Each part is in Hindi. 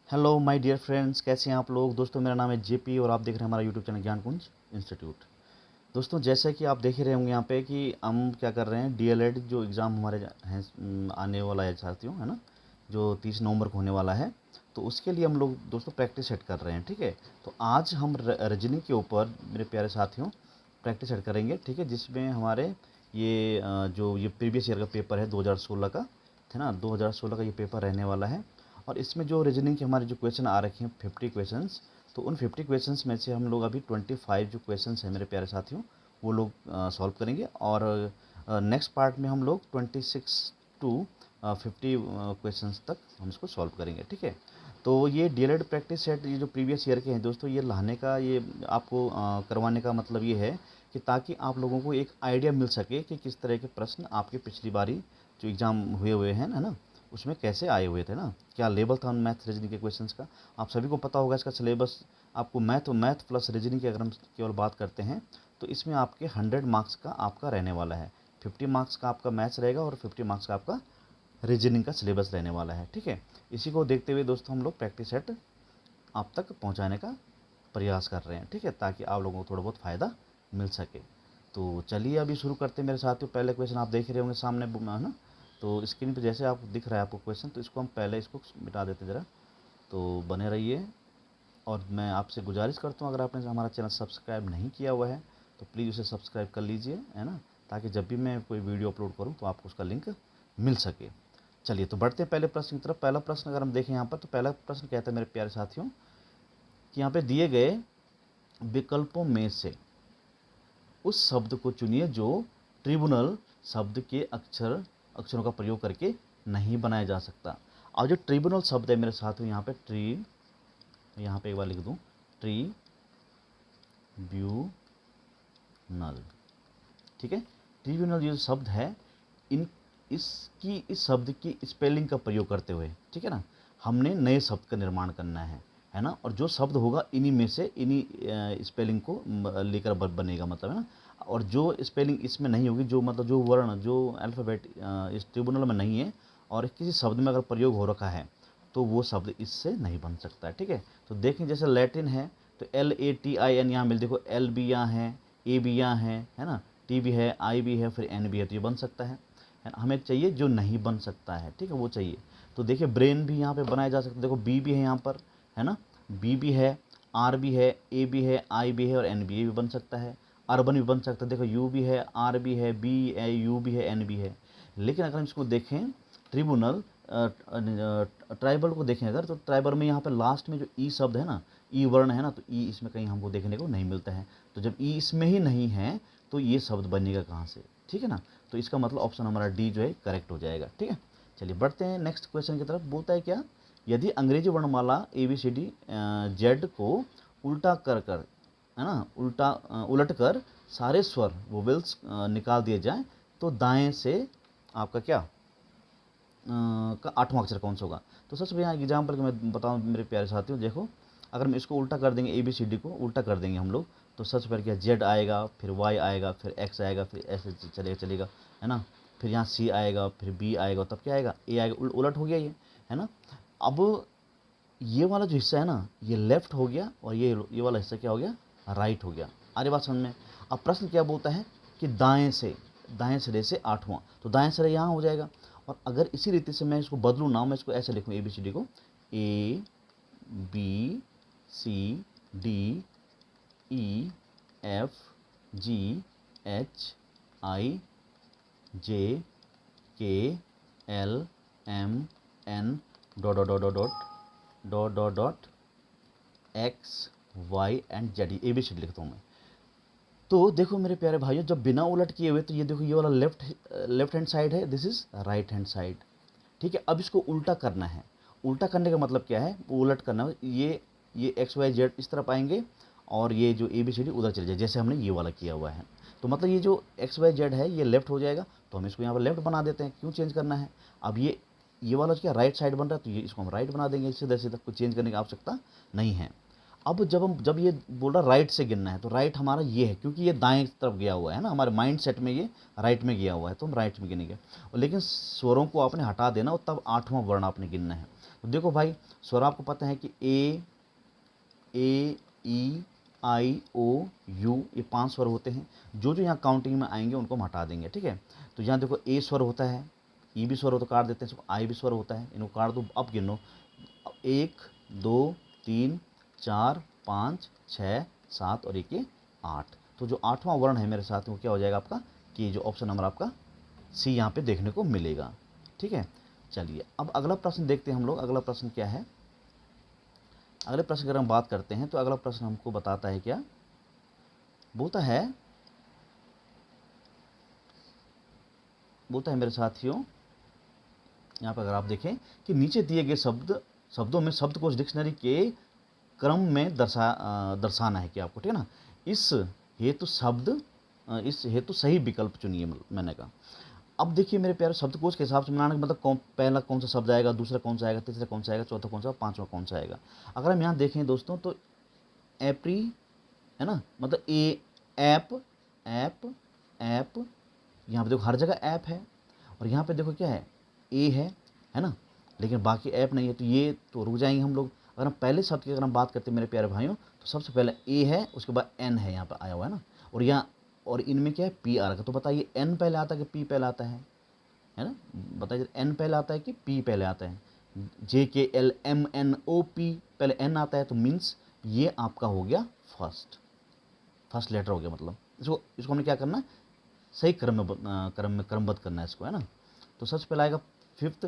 हेलो माय डियर फ्रेंड्स, कैसे हैं आप लोग। दोस्तों, मेरा नाम है जेपी और आप देख रहे हैं हमारा यूट्यूब चैनल ज्ञानकुंज इंस्टीट्यूट। दोस्तों, जैसे कि आप देख ही रहे होंगे यहाँ पे कि हम क्या कर रहे हैं, डीएलएड जो एग्ज़ाम हमारे हैं आने वाला है साथियों, है ना, जो 30 नवंबर को होने वाला है। तो उसके लिए हम लोग दोस्तों प्रैक्टिस सेट कर रहे हैं, ठीक है। तो आज हम रीजनिंग के ऊपर मेरे प्यारे साथियों प्रैक्टिस सेट करेंगे, ठीक है, जिसमें हमारे ये जो ये प्रीवियस ईयर का पेपर है 2016 का, है ना, 2016 का ये पेपर रहने वाला है। और इसमें जो रीजनिंग के हमारे जो क्वेश्चन आ रखे हैं 50 क्वेश्चंस, तो उन 50 क्वेश्चंस में से हम लोग अभी 25 जो क्वेश्चंस हैं मेरे प्यारे साथियों वो लोग सॉल्व करेंगे। और नेक्स्ट पार्ट में हम लोग 26 टू 50 क्वेश्चंस तक हम इसको सॉल्व करेंगे, ठीक है। तो ये डीएलएड प्रैक्टिस सेट ये जो प्रीवियस ईयर के हैं दोस्तों, ये लाने का ये आपको करवाने का मतलब ये है कि ताकि आप लोगों को एक आइडिया मिल सके कि किस तरह के प्रश्न आपके पिछली बारी जो एग्ज़ाम हुए हैं, है ना, उसमें कैसे आए हुए थे ना, क्या लेवल था उन मैथ रीजनिंग के क्वेश्चंस का। आप सभी को पता होगा इसका सिलेबस। आपको मैथ प्लस रीजनिंग की अगर हम केवल बात करते हैं तो इसमें आपके 100 मार्क्स का आपका रहने वाला है। 50 मार्क्स का आपका मैथ्स रहेगा और 50 मार्क्स का आपका रीजनिंग का सिलेबस रहने वाला है, ठीक है। इसी को देखते हुए दोस्तों हम लोग प्रैक्टिस सेट आप तक पहुँचाने का प्रयास कर रहे हैं, ठीक है, ताकि आप लोगों को थोड़ा बहुत फ़ायदा मिल सके। तो चलिए अभी शुरू करते हैं मेरे साथियों। पहले क्वेश्चन आप देख रहे होंगे सामने, है ना। तो स्क्रीन पे जैसे आप दिख रहा है आपको क्वेश्चन, तो इसको हम पहले इसको मिटा देते हैं ज़रा। तो बने रहिए। और मैं आपसे गुजारिश करता हूँ, अगर आपने हमारा चैनल सब्सक्राइब नहीं किया हुआ है तो प्लीज़ उसे सब्सक्राइब कर लीजिए, है ना, ताकि जब भी मैं कोई वीडियो अपलोड करूँ तो आपको उसका लिंक मिल सके। चलिए तो बढ़ते हैं पहले प्रश्न की तरफ। पहला प्रश्न अगर हम देखें यहाँ पर, तो पहला प्रश्न कहता है मेरे प्यारे साथियों कि यहाँ पे दिए गए विकल्पों में से उस शब्द को चुनिए जो ट्रिब्यूनल शब्द के अक्षरों का प्रयोग करके नहीं बनाया जा सकता। और जो ट्रिब्यूनल शब्द है मेरे साथियों, यहाँ पे यहाँ पे एक बार लिख दूँ, ट्रिब्यूनल, ठीक है। ट्रिब्यूनल जो शब्द है, इन इस शब्द की स्पेलिंग का प्रयोग करते हुए, ठीक है ना, हमने नए शब्द का निर्माण करना है ना। और जो शब्द होगा इन्हीं में से इन्हीं स्पेलिंग को लेकर बनेगा, मतलब, है ना। और जो स्पेलिंग इसमें नहीं होगी, जो मतलब जो वर्ण जो अल्फ़ाबेट इस ट्रिब्यूनल में नहीं है और किसी शब्द में अगर प्रयोग हो रखा है तो वो शब्द इससे नहीं बन सकता है, ठीक है। तो देखें जैसे लैटिन है तो LATIN यहाँ मिल, देखो L भी यहाँ है, A भी यहाँ है ना, T भी है, I भी है, फिर N भी है, तो ये बन सकता है ना। हमें चाहिए जो नहीं बन सकता है, ठीक है, वो चाहिए। तो देखिए ब्रेन भी यहाँ पे बनाया जा सकता है, देखो B भी है यहाँ पर, है ना, B भी है, R भी है, A भी है, I भी है और N भी बन सकता है। अर्बन भी बन सकता है, देखो U भी है, R भी है, B है, U भी है, N भी है। लेकिन अगर हम इसको देखें ट्रिब्यूनल ट्राइबल को देखें अगर, तो ट्राइबल में यहाँ पर लास्ट में जो ई शब्द है ना, ई वर्ण है ना, तो ई इसमें कहीं हमको देखने को नहीं मिलता है। तो जब ई इसमें ही नहीं है तो ये शब्द बनेगा कहाँ से, ठीक है ना। तो इसका मतलब ऑप्शन हमारा डी जो है करेक्ट हो जाएगा, ठीक है। चलिए बढ़ते हैं नेक्स्ट क्वेश्चन की तरफ। बोलता है क्या, यदि अंग्रेजी वर्णमाला ABCD जेड को उल्टा कर कर, है ना, उलट कर सारे स्वर वोवेल्स निकाल दिए जाएं तो दाएं से आपका क्या का 8वां अक्षर कौन सा होगा। तो सबसे बढ़िया एग्जाम्पल कि मैं बताऊं मेरे प्यारे साथियों, देखो अगर हम इसको उल्टा कर देंगे, ABCD को उल्टा कर देंगे हम लोग, तो सबसे पहले क्या Z आएगा, फिर Y आएगा, फिर X आएगा, फिर ऐसे चलेगा, है ना। फिर यहाँ C आएगा, फिर B आएगा, तब क्या आएगा, A आएगा। उलट हो गया ये, है ना। अब ये वाला जो हिस्सा है ना, ये लेफ्ट हो गया और ये वाला हिस्सा क्या हो गया, राइट हो गया। आगे बात समझ में। अब प्रश्न क्या बोलता है कि दाएं सिरे से 8वां, तो दाएं सिरे यहाँ हो जाएगा। और अगर इसी रीति से मैं इसको बदलूँ ना, मैं इसको ऐसे लिखूँ ABCD को ABCDEFGHIJKLMN dot dot dot dot dot dot dot XYZ, ABCD लिखता हूँ मैं। तो देखो मेरे प्यारे भाइयों, जब बिना उलट किए हुए, तो ये देखो ये वाला लेफ्ट हैंड साइड है, this is right hand side, ठीक है। अब इसको उल्टा करना है। उल्टा करने का मतलब क्या है, उलट करना है। ये XYZ इस तरफ आएंगे और ये जो ABCD उधर चले जाए, जैसे हमने ये वाला किया हुआ है। तो मतलब ये जो XYZ है ये लेफ्ट हो जाएगा, तो हम इसको यहाँ पर लेफ्ट बना देते हैं। क्यों चेंज करना है। अब ये वाला क्या राइट साइड बन रहा है, तो ये इसको हम राइट बना देंगे, सीधा सीधा, कोई चेंज करने की आवश्यकता नहीं है। अब जब ये बोल रहा राइट से गिनना है, तो राइट हमारा ये है, क्योंकि ये दाएं तरफ गया हुआ है ना, हमारे माइंड सेट में ये राइट में गया हुआ है, तो हम राइट में गिनेंगे। लेकिन स्वरों को आपने हटा देना और तब 8वां वर्ण आपने गिनना है। तो देखो भाई स्वर आपको पता है कि ए ई आई ओ यू, ये 5 स्वर होते हैं। जो जो यहाँ काउंटिंग में आएंगे उनको हम हटा देंगे, ठीक है। तो यहाँ देखो ए स्वर होता है, ई भी स्वर होता है, काट देते हैं इसको, आई भी स्वर होता है, इनको काट दो। अब गिनो 1 2 3 4 5 6 7 और एक ये 8। तो जो 8वां वर्ण है मेरे साथ वो क्या हो जाएगा आपका, कि जो ऑप्शन नंबर आपका सी यहाँ पे देखने को मिलेगा, ठीक है। चलिए अब अगला प्रश्न देखते हैं हम लोग। अगला प्रश्न क्या है, अगले प्रश्न की अगर हम बात करते हैं तो अगला प्रश्न हमको बताता है क्या, बोलता है मेरे साथियों, यहाँ पर अगर आप देखें कि नीचे दिए गए शब्दों में शब्दकोश डिक्शनरी के क्रम में दर्शाना है कि आपको, ठीक है ना। इस हेतु सही विकल्प चुनिए, मैंने कहा। अब देखिए मेरे प्यारे, शब्दकोश के हिसाब से बनाने का मतलब पहला कौन सा शब्द आएगा, दूसरा कौन सा आएगा, तीसरा कौन सा आएगा, चौथा कौन सा, पांचवा कौन सा आएगा। अगर हम यहाँ देखें दोस्तों तो एप्री है ना, मतलब ऐप, यहाँ पे देखो हर जगह ऐप है, और यहाँ पे देखो क्या है, ए है ना, लेकिन बाकी ऐप नहीं है। तो ये तो रुक जाएंगे हम लोग। अगर हम पहले शब्द की अगर हम बात करते हैं मेरे प्यारे भाइयों, तो सबसे पहले ए है, उसके बाद एन है, यहाँ पे आया हुआ है ना, और यहाँ और इनमें क्या है, पी आ रहा है। तो बताइए एन पहले आता है कि पी पहले आता है ना, बताइए एन पहले आता है कि पी पहले आता है। JKLMNOP पहले एन आता है, तो मीन्स ये आपका हो गया फर्स्ट लेटर हो गया। मतलब इसको हमने क्या करना है, सही क्रमबद्ध करना है इसको, है ना। तो सबसे पहले आएगा फिफ्थ।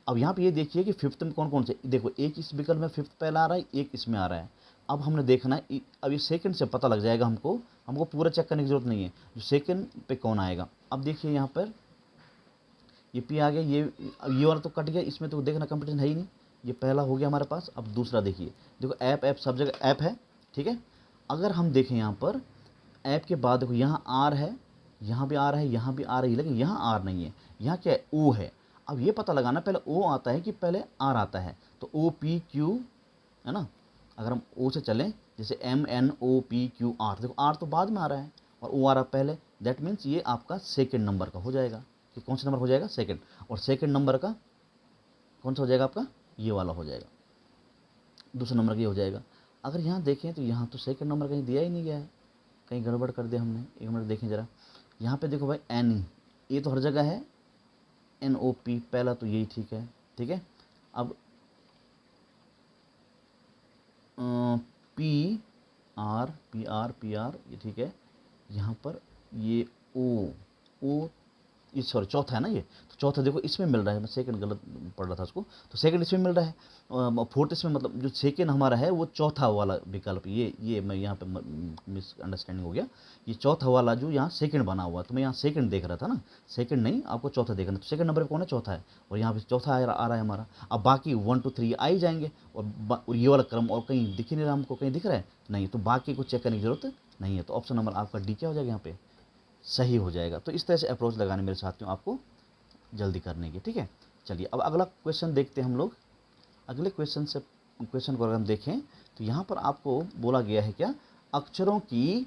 अब यहाँ पे ये देखिए कि फिफ्थ में कौन कौन से, देखो एक इस विकल्प में फिफ्थ पहला आ रहा है, एक इसमें आ रहा है। अब हमने देखना है, अब ये सेकंड से पता लग जाएगा हमको पूरा चेक करने की जरूरत नहीं है, जो सेकंड पे कौन आएगा। अब देखिए यहाँ पर ये पी आ गया, ये वाला तो कट गया, इसमें तो देखना कंपटीशन है ही नहीं, ये पहला हो गया हमारे पास। अब दूसरा देखिए, देखो ऐप सब जगह ऐप है, ठीक है। अगर हम देखें यहाँ पर ऐप के बाद देखो यहाँ आर है, यहाँ भी आर है, यहाँ भी आर है, लेकिन यहाँ आर नहीं है, यहाँ क्या है, ओ है। अब ये पता लगाना पहले ओ आता है कि पहले आर आता है। तो OPQ है ना, अगर हम ओ से चलें, जैसे MNOPQR, देखो आर तो बाद में आ रहा है और ओ आ रहा पहले, दैट मीन्स ये आपका सेकेंड नंबर का हो जाएगा। कि कौन सा नंबर हो जाएगा, सेकेंड। और सेकेंड नंबर का कौन सा हो जाएगा आपका, ये वाला हो जाएगा, दूसरा नंबर का ये हो जाएगा। अगर यहाँ देखें तो यहाँ तो सेकेंड नंबर कहीं दिया ही नहीं गया है, कहीं गड़बड़ कर दिया हमने। एक मिनट देखें ज़रा, यहाँ पे देखो भाई एन, ये तो हर जगह है, NOP पहला, तो यही ठीक है, ठीक है। अब PR ये ठीक है। यहाँ पर ये O ये सॉरी चौथा है ना, ये तो चौथा देखो इसमें मिल रहा है, मैं सेकंड गलत पढ़ रहा था उसको, तो सेकंड इसमें मिल रहा है, फोर्थ इसमें, मतलब जो सेकंड हमारा है वो चौथा वाला विकल्प, ये मैं यहाँ पे मिसअंडरस्टैंडिंग हो गया। ये चौथा वाला जो यहाँ सेकंड बना हुआ, तो मैं यहाँ सेकंड देख रहा था ना, सेकंड नहीं, आपको चौथा देखना। तो सेकंड नंबर पे कौन है, चौथा है, और यहाँ पे चौथा आ रहा है हमारा। अब बाकी 1 2 3 आ ही जाएंगे, और ये वाला क्रम और कहीं दिख ही नहीं रहा हमको, कहीं दिख रहा है नहीं, तो बाकी को चेक करने की जरूरत नहीं है। तो ऑप्शन नंबर आपका डी क्या हो जाएगा, यहाँ पे सही हो जाएगा। तो इस तरह से अप्रोच लगाने मेरे साथियों आपको जल्दी करने की, ठीक है। चलिए अब अगला क्वेश्चन देखते हैं हम लोग। अगले क्वेश्चन को अगर हम देखें तो यहाँ पर आपको बोला गया है क्या, अक्षरों की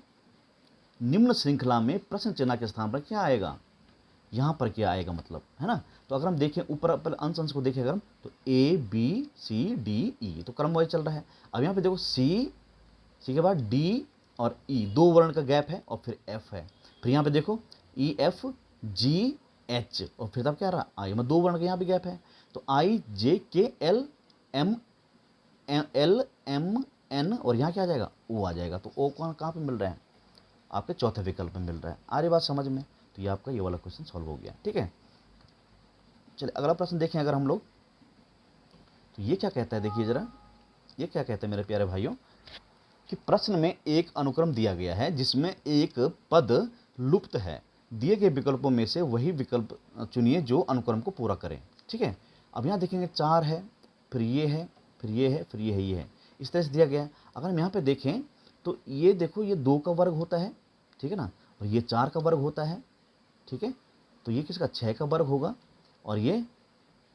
निम्न श्रृंखला में प्रश्न चिन्ह के स्थान पर क्या आएगा, यहाँ पर क्या आएगा, मतलब है ना। तो अगर हम देखें ऊपर अंश को देखें अगर हम, तो ABCDE तो क्रम वाइज चल रहा है। अब यहाँ पे देखो सी के बाद D और E, 2 वर्ण का गैप है, और फिर F है। फिर यहाँ पे देखो EFGH, और फिर तब क्या रहा, आई में 2 वर्ण का यहाँ भी गैप है। तो IJKLMLMN, और यहाँ क्या आ जाएगा, O आ जाएगा। तो O कहाँ पे मिल रहा है, आपके चौथे विकल्प में मिल रहा है। आ रही बात समझ में, तो ये आपका ये वाला क्वेश्चन सॉल्व हो गया, ठीक है। चलिए अगला प्रश्न देखें अगर हम लोग, तो ये क्या कहता है, देखिए जरा, ये क्या कहता है मेरे प्यारे भाइयों, कि प्रश्न में एक अनुक्रम दिया गया है जिसमें एक पद लुप्त है, दिए गए विकल्पों में से वही विकल्प चुनिए जो अनुक्रम को पूरा करें, ठीक है। अब यहाँ देखेंगे 4 है, फिर ये है, फिर ये है, फिर ये है, इस तरह से दिया गया है। अगर हम यहाँ पे देखें तो ये देखो, ये 2 का वर्ग होता है, ठीक है ना, और ये 4 का वर्ग होता है, ठीक है। तो ये किसका, 6 का वर्ग होगा, और ये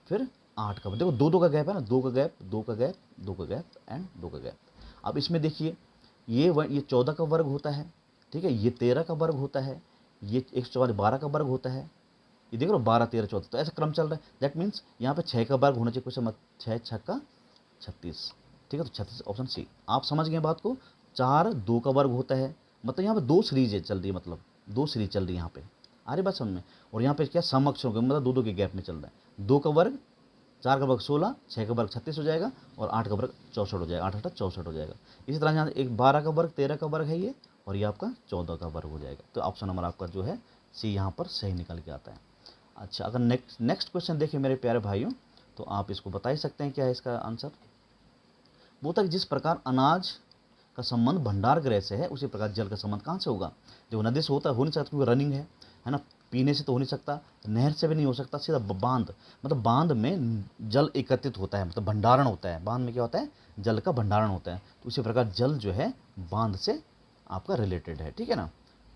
फिर 8 का। देखो 2 का गैप है ना, 2 का गैप, 2 का गैप, 2 का गैप एंड 2 का गैप। अब इसमें देखिए ये 14 का वर्ग होता है, ठीक है, ये 13 का वर्ग होता है, ये 144 12 का वर्ग होता है, ये देख लो 12 13 14, तो ऐसा क्रम चल रहा है। दैट मीन्स यहाँ पे 6 का वर्ग होना चाहिए, क्वेश्चन मत 6 छक्का 36, ठीक है, तो 36 ऑप्शन सी। आप समझ गए बात को। 4 2 का वर्ग होता है, मतलब यहाँ पे 2 सीरीज चल रही है, मतलब 2 सीरीज चल रही है यहाँ पे, आ रही बात समझ में। और यहाँ पे क्या सम अक्षरों के मतलब 2 2 के गैप में चल रहा है। 2 का वर्ग 4 का वर्ग 16, 6 का वर्ग 36 हो जाएगा, और 8 का वर्ग 64 हो जाएगा, 8 8 64 हो जाएगा। इसी तरह यहाँ एक 12 का वर्ग 13 का वर्ग है ये, और ये आपका 14 का वर्ग हो जाएगा। तो ऑप्शन नंबर आपका जो है सी यहाँ पर सही निकल के आता है। अच्छा, अगर नेक्स्ट क्वेश्चन देखिए मेरे प्यारे भाइयों, तो आप इसको बता ही सकते हैं क्या है इसका आंसर। वो तक जिस प्रकार अनाज का संबंध भंडार गृह से है, उसी प्रकार जल का संबंध कहाँ से होगा। जो नदी से होता है हो नहीं सकता, क्योंकि रनिंग है ना, पीने से तो हो नहीं सकता, नहर से भी नहीं हो सकता, सीधा बांध, मतलब बांध में जल एकत्रित होता है, मतलब भंडारण होता है। बांध में क्या होता है, जल का भंडारण होता है। तो उसी प्रकार जल जो है बांध से आपका रिलेटेड है, ठीक है ना।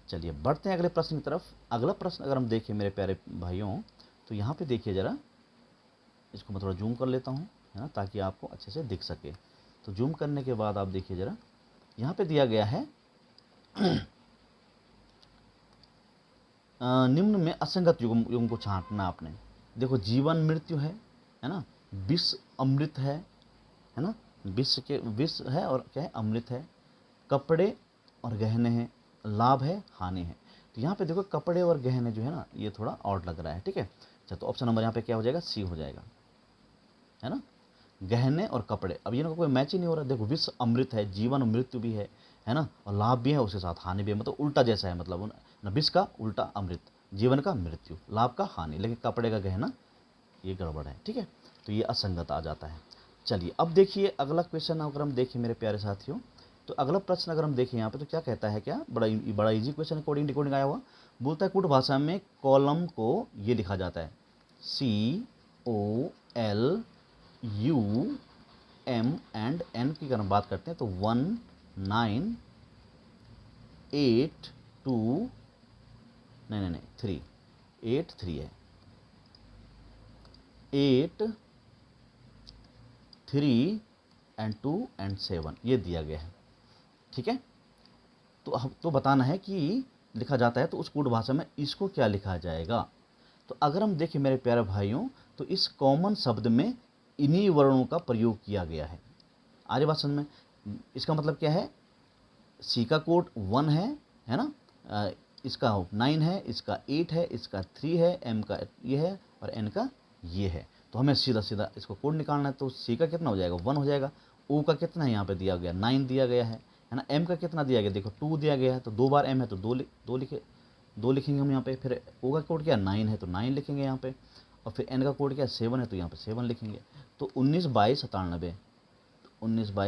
चलिए बढ़ते हैं अगले प्रश्न की तरफ। अगला प्रश्न अगर हम देखें मेरे प्यारे भाइयों, तो यहाँ पे देखिए ज़रा, इसको मैं थोड़ा जूम कर लेता हूँ, है ना, ताकि आपको अच्छे से दिख सके। तो जूम करने के बाद आप देखिए ज़रा, यहाँ पे दिया गया है निम्न में असंगत युग्म को छांटना आपने। देखो, जीवन मृत्यु है ना, विष अमृत है ना, विष है और क्या है, अमृत है, कपड़े और गहने हैं, लाभ है हानि है। तो यहाँ पे देखो कपड़े और गहने जो है ना, ये थोड़ा ऑड लग रहा है, ठीक है। अच्छा, तो ऑप्शन नंबर यहाँ पे क्या हो जाएगा, सी हो जाएगा, है ना, गहने और कपड़े। अब ये ना कोई मैच ही नहीं हो रहा। देखो, विश्व अमृत है, जीवन मृत्यु भी है ना, और लाभ भी है, उसके साथ हानि भी है, मतलब उल्टा जैसा है, मतलब ना, विश्व का उल्टा अमृत, जीवन का मृत्यु, लाभ का हानि, लेकिन कपड़े का गहना ये गड़बड़ है, ठीक है। तो ये असंगत आ जाता है। चलिए अब देखिए अगला क्वेश्चन, अगर हम देखें मेरे प्यारे साथियों, तो अगला प्रश्न अगर हम देखें यहाँ पे, तो क्या कहता है, क्या बड़ा इजी क्वेश्चन कोडिंग डिकोडिंग आया हुआ। बोलता है कूट भाषा में कॉलम को ये लिखा जाता है, COLUM एंड N की अगर हम बात करते हैं तो 1982 नहीं 3 8 3 है, 8 3 एंड 2 एंड 7 ये दिया गया है, ठीक है। तो अब तो बताना है कि लिखा जाता है तो उस कूट भाषा में इसको क्या लिखा जाएगा। तो अगर हम देखें मेरे प्यारे भाइयों, तो इस कॉमन शब्द में इन्हीं वर्णों का प्रयोग किया गया है। आर्य बात समझ में, इसका मतलब क्या है, सी का कोड 1 है ना, इसका 9 है, इसका 8 है, इसका 3 है, एम का ये है और एन का ये है। तो हमें सीधा सीधा इसको कोड निकालना है। तो सी का कितना हो जाएगा, 1 हो जाएगा। ओ का कितना है यहाँ पे दिया गया, 9 दिया गया है ना। एम का कितना दिया गया, देखो 2 दिया गया है, तो 2 बार एम है तो 2 लिखेंगे हम यहाँ पे। फिर ओ का कोड क्या 9 है तो 9 लिखेंगे यहाँ पे, और फिर एन का कोड क्या 7 है तो यहाँ पे 7 लिखेंगे। तो 19 22 97, 19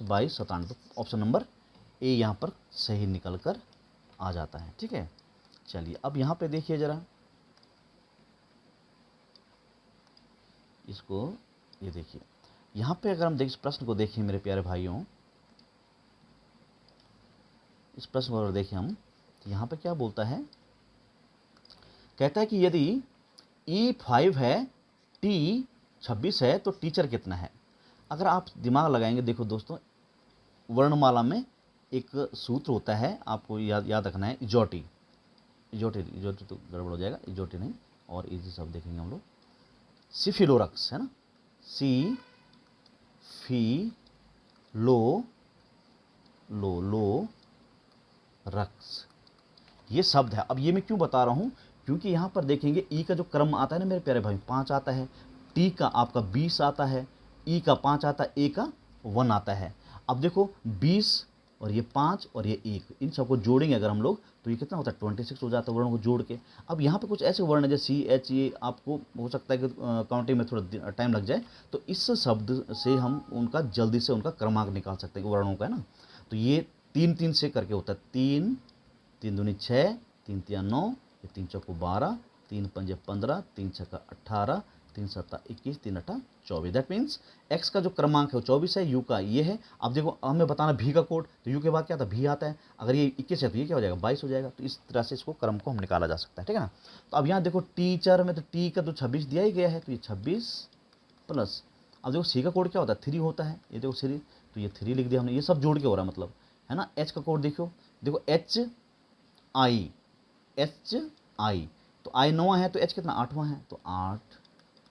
22 97, तो ऑप्शन नंबर ए यहाँ पर सही निकल कर आ जाता है, ठीक है। चलिए अब यहाँ पे देखिए ज़रा, इसको ये देखिए, यहाँ पे अगर हम इस प्रश्न को देखें मेरे प्यारे भाइयों, इस प्रश्न को अगर देखें हम, तो यहाँ पे क्या बोलता है, कहता है कि यदि E5 है, T 26 है, तो टीचर कितना है। अगर आप दिमाग लगाएंगे, देखो दोस्तों, वर्णमाला में एक सूत्र होता है, आपको याद रखना है, इजोटी तो गड़बड़ हो जाएगा, इजोटी नहीं, और इजी शब्द देखेंगे हम लोग, सिफिलोरक्स है ना, सी फी लो रक्स, ये शब्द है। अब ये मैं क्यों बता रहा हूँ, क्योंकि यहाँ पर देखेंगे ई का जो क्रम आता है ना मेरे प्यारे भाई, 5 आता है, टी का आपका 20 आता है, ई का 5 आता है, ए का 1 आता है। अब देखो 20 और ये 5 और ये 1, इन सबको जोड़ेंगे अगर हम लोग, तो ये कितना होता है 26 हो जाता है वर्णों को जोड़ के। अब यहाँ पे कुछ ऐसे वर्ण है जैसे CH, ये आपको हो सकता है कि काउंटिंग में थोड़ा टाइम लग जाए, तो इस शब्द से हम उनका जल्दी से उनका क्रमांक निकाल सकते हैं वर्णों का, है ना। तो ये 3 से करके होता है, 3 3 दूनी 6, 3 तिया 9, 3 चौको 12, 3 पंजे 15, 3 छक्का 18, 3 सत्ता 21, 3 अट्ठा 24। दैट मीन्स एक्स का जो क्रमांक है वो 24 है, यू का ये है। अब देखो हमें बताना भी का कोड, तो यू के बाद क्या था, भी आता है। अगर ये 21 है तो ये क्या हो जाएगा, 22 हो जाएगा। तो इस तरह से इसको क्रम को हम निकाला जा सकता है, ठीक है ना। तो अब यहाँ देखो टीचर में तो टी का तो 26 दिया ही गया है, तो ये 26 प्लस, अब देखो सी का कोड क्या होता है, 3 होता है, ये देखो 3, तो ये 3 लिख दिया हमने, ये सब जोड़ के हो रहा है मतलब, है ना। एच का कोड देखो, देखो एच आई, तो तो आई 9वां है तो एच कितना 8वां है, तो 8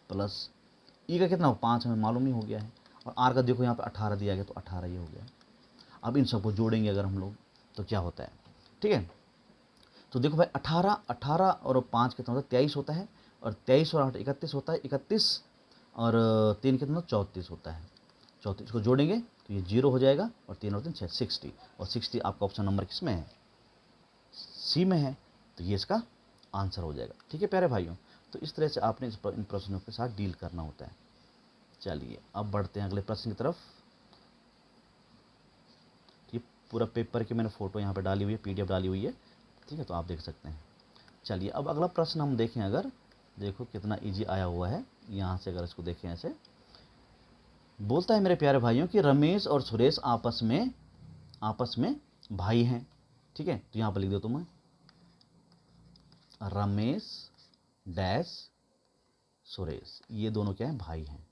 प्लस ई का कितना 5 हमें मालूम ही हो गया है, और आर का देखो यहाँ पे 18 दिया गया तो 18 ये हो गया। अब इन सबको जोड़ेंगे अगर हम लोग तो क्या होता है, ठीक है। तो देखो भाई 18 और 5 कितना होता है 23 होता है, और 23 और 8 31 होता है, 31 और 3 कितना 34 होता है। 34 को जोड़ेंगे तो ये 0 हो जाएगा, और 3 और 3 6 60, और 60 आपका ऑप्शन नंबर किस में है, सी में है, तो ये इसका आंसर हो जाएगा। ठीक है प्यारे भाइयों, तो इस तरह से आपने इन प्रश्नों के साथ डील करना होता है। चलिए अब बढ़ते हैं अगले प्रश्न की तरफ। ये पूरा पेपर की मैंने फ़ोटो यहाँ पे डाली हुई है, PDF डाली हुई है, ठीक है, तो आप देख सकते हैं। चलिए अब अगला प्रश्न हम देखें, अगर देखो कितना इजी आया हुआ है, यहाँ से अगर इसको देखें ऐसे, बोलता है मेरे प्यारे भाइयों कि रमेश और सुरेश आपस में भाई हैं। ठीक है, तो यहाँ पर लिख दो तुम्हें रमेश डैश सुरेश, ये दोनों क्या है, भाई हैं।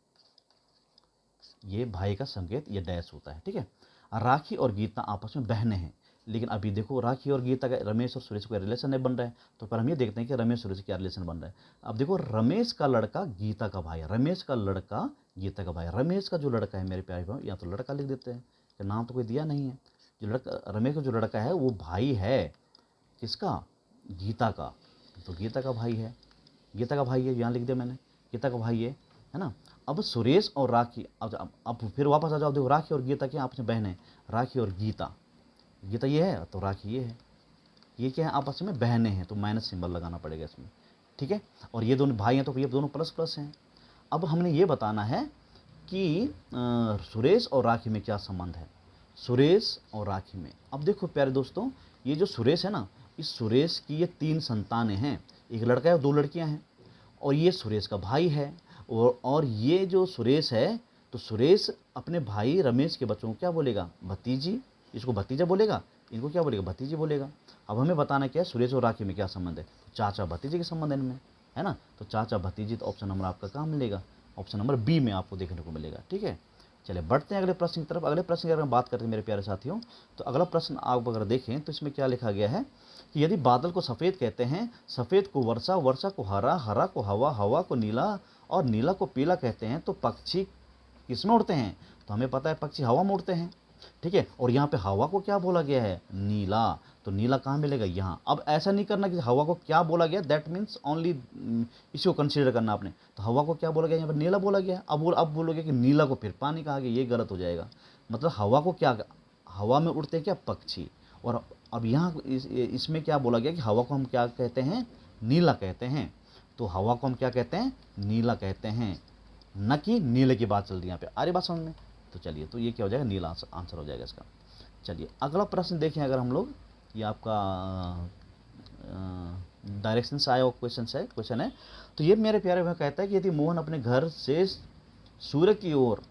ये भाई का संकेत ये डैश होता है। ठीक है, राखी और गीता आपस में बहनें हैं, लेकिन अभी देखो राखी और गीता का, रमेश और सुरेश का रिलेशन नहीं बन रहा है, तो पर हम ये देखते हैं कि रमेश सुरेश क्या रिलेशन बन रहा है। अब देखो रमेश का लड़का गीता का भाई है, रमेश का लड़का गीता का भाई है। रमेश का जो लड़का है मेरे प्यारे भाई, या तो लड़का लिख देते हैं, कि नाम तो कोई दिया नहीं है। जो लड़का, रमेश का जो लड़का है वो भाई है किसका, गीता का, तो गीता का भाई है, गीता का भाई है, यहाँ लिख दिया मैंने, गीता का भाई है ना। अब सुरेश और राखी, अब फिर वापस आ जाओ, देखो राखी और गीता क्या आपस में बहन है, राखी और गीता, गीता ये है तो राखी ये है, ये क्या है आपस में बहनें हैं, तो माइनस सिंबल लगाना पड़ेगा इसमें। ठीक है, और ये दोनों भाई हैं तो ये दोनों प्लस प्लस हैं। अब हमने ये बताना है कि सुरेश और राखी में क्या संबंध है, सुरेश और राखी में। अब देखो प्यारे दोस्तों, ये जो सुरेश है ना, इस सुरेश की ये 3 संतानें हैं, एक लड़का है और 2 लड़कियां हैं, और ये सुरेश का भाई है। और ये जो सुरेश है, तो सुरेश अपने भाई रमेश के बच्चों को क्या बोलेगा, भतीजी, इसको भतीजा बोलेगा, इनको क्या बोलेगा, भतीजी बोलेगा। अब हमें बताना क्या है, सुरेश और राखी में क्या संबंध है, चाचा भतीजे के संबंध है इनमें, है ना। तो चाचा भतीजी, तो ऑप्शन नंबर आपका कहाँ मिलेगा, ऑप्शन नंबर बी में आपको देखने को मिलेगा। ठीक है, चलिए बढ़ते हैं अगले प्रश्न की तरफ। अगले प्रश्न की अगर हम बात करते हैं मेरे प्यारे साथियों, तो अगला प्रश्न आप अगर देखें तो इसमें क्या लिखा गया है कि यदि बादल को सफ़ेद कहते हैं, सफ़ेद को वर्षा, वर्षा को हरा, हरा को हवा, हवा को नीला, और नीला को पीला कहते हैं, तो पक्षी किस में उड़ते हैं, तो हमें पता है पक्षी हवा में उड़ते हैं। ठीक है, और यहाँ पे हवा को क्या बोला गया है, नीला, तो नीला कहाँ मिलेगा, यहाँ। अब ऐसा नहीं करना कि हवा को क्या बोला गया, दैट मीन्स ओनली इसी को कंसीडर करना आपने। तो हवा को क्या बोला गया, यहाँ पर नीला बोला गया। अब बोलोगे कि नीला को फिर पानी कहा गया, ये गलत हो जाएगा। मतलब हवा को क्या, हवा में उड़ते क्या पक्षी, और अब यहाँ इसमें क्या बोला गया कि हवा को हम क्या कहते हैं, नीला कहते हैं। तो हवा को हम क्या कहते हैं, नीला कहते हैं, न कि नीले की बात चल रही है यहाँ पे। आ रही बात समझ में, तो चलिए, तो ये क्या हो जाएगा, नीला आंसर हो जाएगा इसका। चलिए अगला प्रश्न देखें अगर हम लोग, ये आपका डायरेक्शन से आया हुआ क्वेश्चन है। तो ये मेरे प्यारे भाई कहता है कि यदि मोहन अपने घर से सूर्य की ओर,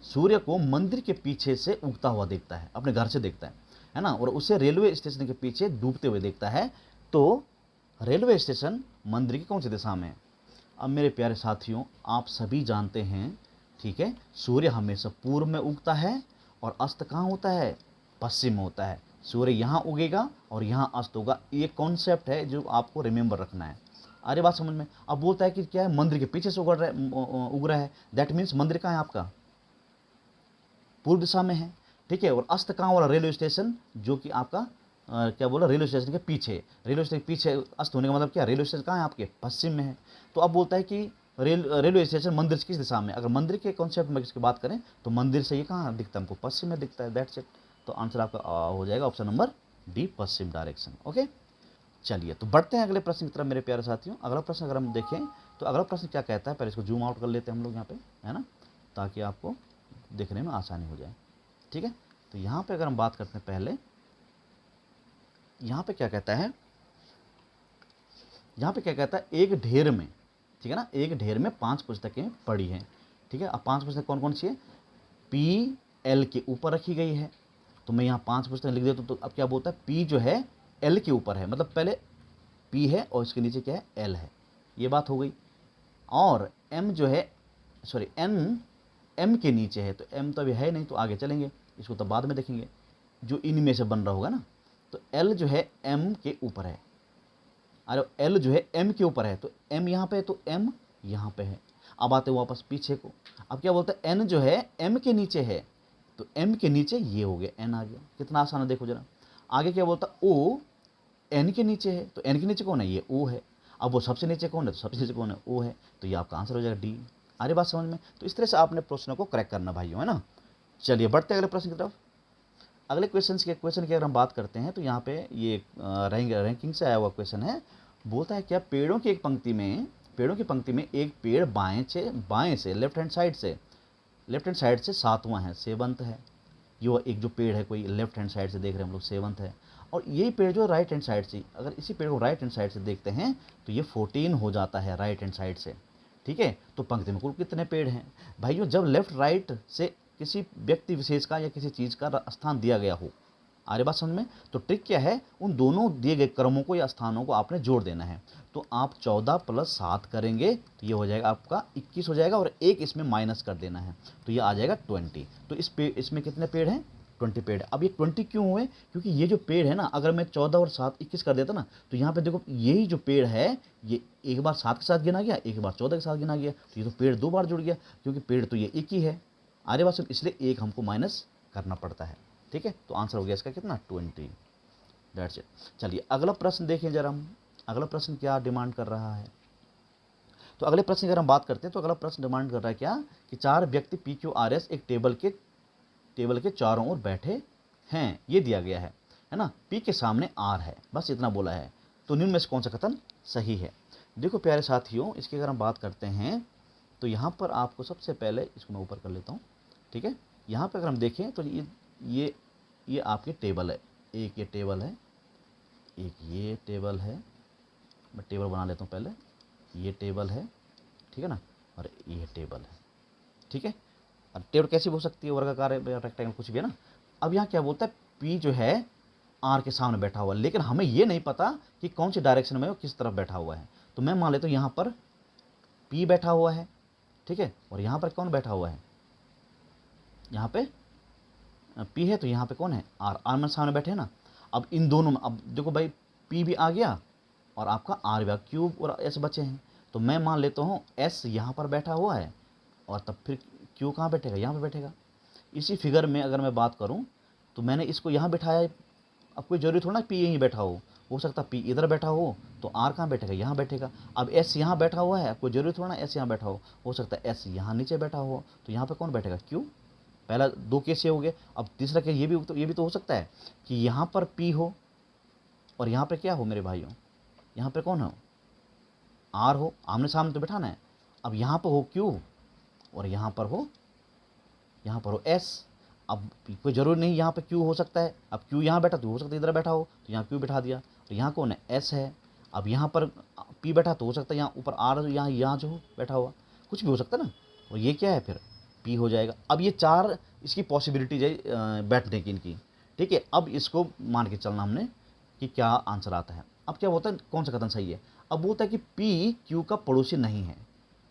सूर्य को मंदिर के पीछे से उगता हुआ देखता है, अपने घर से देखता है ना, और उसे रेलवे स्टेशन के पीछे डूबते हुए देखता है, तो रेलवे स्टेशन मंदिर की कौन सी दिशा में है। अब मेरे प्यारे साथियों, आप सभी जानते हैं, ठीक है, सूर्य हमेशा पूर्व में उगता है, और अस्त कहाँ होता है, पश्चिम में होता है। सूर्य यहाँ उगेगा और यहाँ अस्त होगा, ये कॉन्सेप्ट है जो आपको रिमेंबर रखना है। अरे बात समझ में। अब बोलता है कि क्या है, मंदिर के पीछे से उग रहा है, दैट मीन्स मंदिर कहाँ है आपका, पूर्व दिशा में है। ठीक है, और अस्त कहाँ वाला, रेलवे स्टेशन, जो कि आपका क्या बोला, रेलवे स्टेशन के पीछे, रेलवे स्टेशन के पीछे अस्त होने का मतलब क्या, रेलवे स्टेशन कहाँ है आपके, पश्चिम में है। तो अब बोलता है कि रेलवे स्टेशन मंदिर से किस दिशा में, अगर मंदिर के कॉन्सेप्ट में इसकी बात करें तो मंदिर से ये कहाँ दिखता है हमको, पश्चिम में दिखता है, दैट्स इट। तो आंसर आपका हो जाएगा ऑप्शन नंबर डी, पश्चिम डायरेक्शन। ओके, चलिए तो बढ़ते हैं अगले प्रश्न की तरफ मेरे प्यारे साथियों। अगला प्रश्न अगर हम देखें तो अगला प्रश्न क्या कहता है, पहले इसको जूम आउट कर लेते हैं हम लोग यहाँ पे, है ना, ताकि आपको देखने में आसानी हो जाए। ठीक है, तो यहाँ पे अगर हम बात करते हैं पहले, यहाँ पे क्या कहता है, एक ढेर में, ठीक है ना, एक ढेर में 5 पुस्तकें पड़ी हैं। ठीक है, अब 5 पुस्तक कौन कौन सी है, पी एल के ऊपर रखी गई है, तो मैं यहाँ 5 पुस्तकें लिख देता हूँ। तो अब क्या बोलता है, पी जो है एल के ऊपर है, मतलब पहले पी है और इसके नीचे क्या है, एल है, ये बात हो गई। और एम जो है, एन एम के नीचे है, तो एम तो अभी है नहीं, तो आगे चलेंगे, इसको तो बाद में देखेंगे। जो इनमें से बन रहा होगा ना, तो L जो है M के ऊपर है, अरे L जो है M के ऊपर है, तो M यहाँ पे है तो M यहाँ पे है। अब आते वापस पीछे को, अब क्या बोलते हैं N जो है M के नीचे है, तो M के नीचे ये हो गया, N आ गया। कितना आसान है देखो जरा। आगे क्या बोलता है O N के नीचे है, तो N के नीचे कौन है, ये O है। अब वो सबसे नीचे कौन है, तो सबसे नीचे कौन है, O है, तो ये आपका आंसर हो जाएगा D। आ रही बात समझ में? तो इस तरह से आपने प्रश्नों को करेक्ट करना भाइयों, है ना। चलिए बढ़ते हैं अगले प्रश्न की तरफ। अगले क्वेश्चन की अगर हम बात करते हैं तो यहाँ पे ये रैंकिंग से आया हुआ क्वेश्चन है। बोलता है क्या पेड़ों की पंक्ति में एक पेड़ बाएं से लेफ्ट हैंड साइड से सातवां है, सेवंथ है। ये एक जो पेड़ है कोई लेफ्ट हैंड साइड से देख रहे हैं हम लोग, सेवंथ है। और यही पेड़ जो राइट हैंड साइड से, अगर इसी पेड़ को राइट हैंड साइड से देखते हैं तो ये 14 हो जाता है राइट हैंड साइड से, ठीक है। तो पंक्ति में कुल कितने पेड़ हैं भाइयों? जब लेफ्ट राइट से किसी व्यक्ति विशेष का या किसी चीज़ का स्थान दिया गया हो, आगे बात समझ में, तो ट्रिक क्या है, उन दोनों दिए गए क्रमों को या स्थानों को आपने जोड़ देना है। तो आप 14 + 7 करेंगे तो ये हो जाएगा आपका 21 हो जाएगा, और एक इसमें माइनस कर देना है तो ये आ जाएगा 20। तो इसमें कितने पेड़ हैं, 20 पेड़। अब ये 20 क्यों हुए, क्योंकि ये जो पेड़ है ना, अगर मैं 14 और 7 21 कर देता ना, तो यहाँ पे देखो यही जो पेड़ है ये एक बार 7 के साथ गिना गया, एक बार 14 के साथ गिना गया, तो ये तो पेड़ 2 बार जुड़ गया, क्योंकि पेड़ तो ये एक ही है। आगे बात, इसलिए एक हमको माइनस करना पड़ता है, ठीक है। तो आंसर हो गया इसका कितना, 20। That's it. चलिए अगला प्रश्न देखें जरा हम, अगला प्रश्न क्या डिमांड कर रहा है। तो अगले प्रश्न की अगर हम बात करते हैं तो अगला प्रश्न डिमांड कर रहा है क्या, कि 4 व्यक्ति PQRS एक टेबल के चारों ओर बैठे हैं, ये दिया गया है ना। P के सामने R है, बस इतना बोला है। तो निम्न में से कौन सा कथन सही है। देखो प्यारे साथियों, इसकी अगर हम बात करते हैं तो यहाँ पर आपको सबसे पहले, इसको मैं ऊपर कर लेता हूँ, ठीक है। यहाँ पर अगर हम देखें तो ये आपकी टेबल है, एक ये टेबल है, एक ये टेबल है। मैं टेबल बना लेता हूँ पहले, ये टेबल है, ठीक है ना, और ये टेबल है, ठीक है। और टेबल कैसी हो सकती है, वर्गाकार है, रेक्टेंगल, कुछ भी है ना। अब यहाँ क्या बोलता है, P जो है R के सामने बैठा हुआ है, लेकिन हमें ये नहीं पता कि कौन सी डायरेक्शन में वो किस तरफ बैठा हुआ है। तो मैं मान लेता हूँ यहाँ पर P बैठा हुआ है, ठीक है, और यहाँ पर कौन बैठा हुआ है, यहाँ पे P है, तो यहाँ पे कौन है, R में सामने बैठे हैं ना। अब इन दोनों में, अब देखो भाई P भी आ गया और आपका R भी, क्यूब और S बचे हैं। तो मैं मान लेता हूँ S यहाँ पर बैठा हुआ है, और तब फिर Q कहाँ बैठेगा, यहाँ पे बैठेगा। इसी फिगर में अगर मैं बात करूँ तो मैंने इसको यहाँ बिठाया है। अब कोई जरूरी थोड़ा ना P यहीं बैठा हो सकता है P इधर बैठा हो तो R कहाँ बैठेगा, यहाँ बैठेगा। अब S यहाँ बैठा हुआ है, कोई जरूरी थोड़ा ना S यहाँ बैठा हो सकता है S यहाँ नीचे बैठा हो, तो यहाँ पे कौन बैठेगा, Q। पहला 2 केस ये हो गए। अब तीसरा केस ये भी तो हो सकता है कि यहाँ पर P हो और यहाँ पर क्या हो मेरे भाइयों, यहाँ पर कौन हो, R हो, आमने सामने तो बैठाना है। अब यहाँ पर हो Q और यहाँ पर हो S। अब कोई ज़रूरी नहीं यहाँ पे Q हो सकता है, अब Q यहाँ बैठा तो हो सकता है इधर बैठा हो, तो यहाँ Q बिठा दिया। तो यहाँ कौन है, S है। अब यहाँ पर P बैठा तो हो सकता है यहाँ ऊपर R, यहाँ जो बैठा हुआ, कुछ भी हो सकता है ना। और ये क्या है, फिर P हो जाएगा। अब ये 4 इसकी पॉसिबिलिटीज है बैठने की इनकी, ठीक है। अब इसको मान के चलना हमने कि क्या आंसर आता है। अब क्या होता है, कौन सा कथन सही है। अब बोलता है कि P Q का पड़ोसी नहीं है,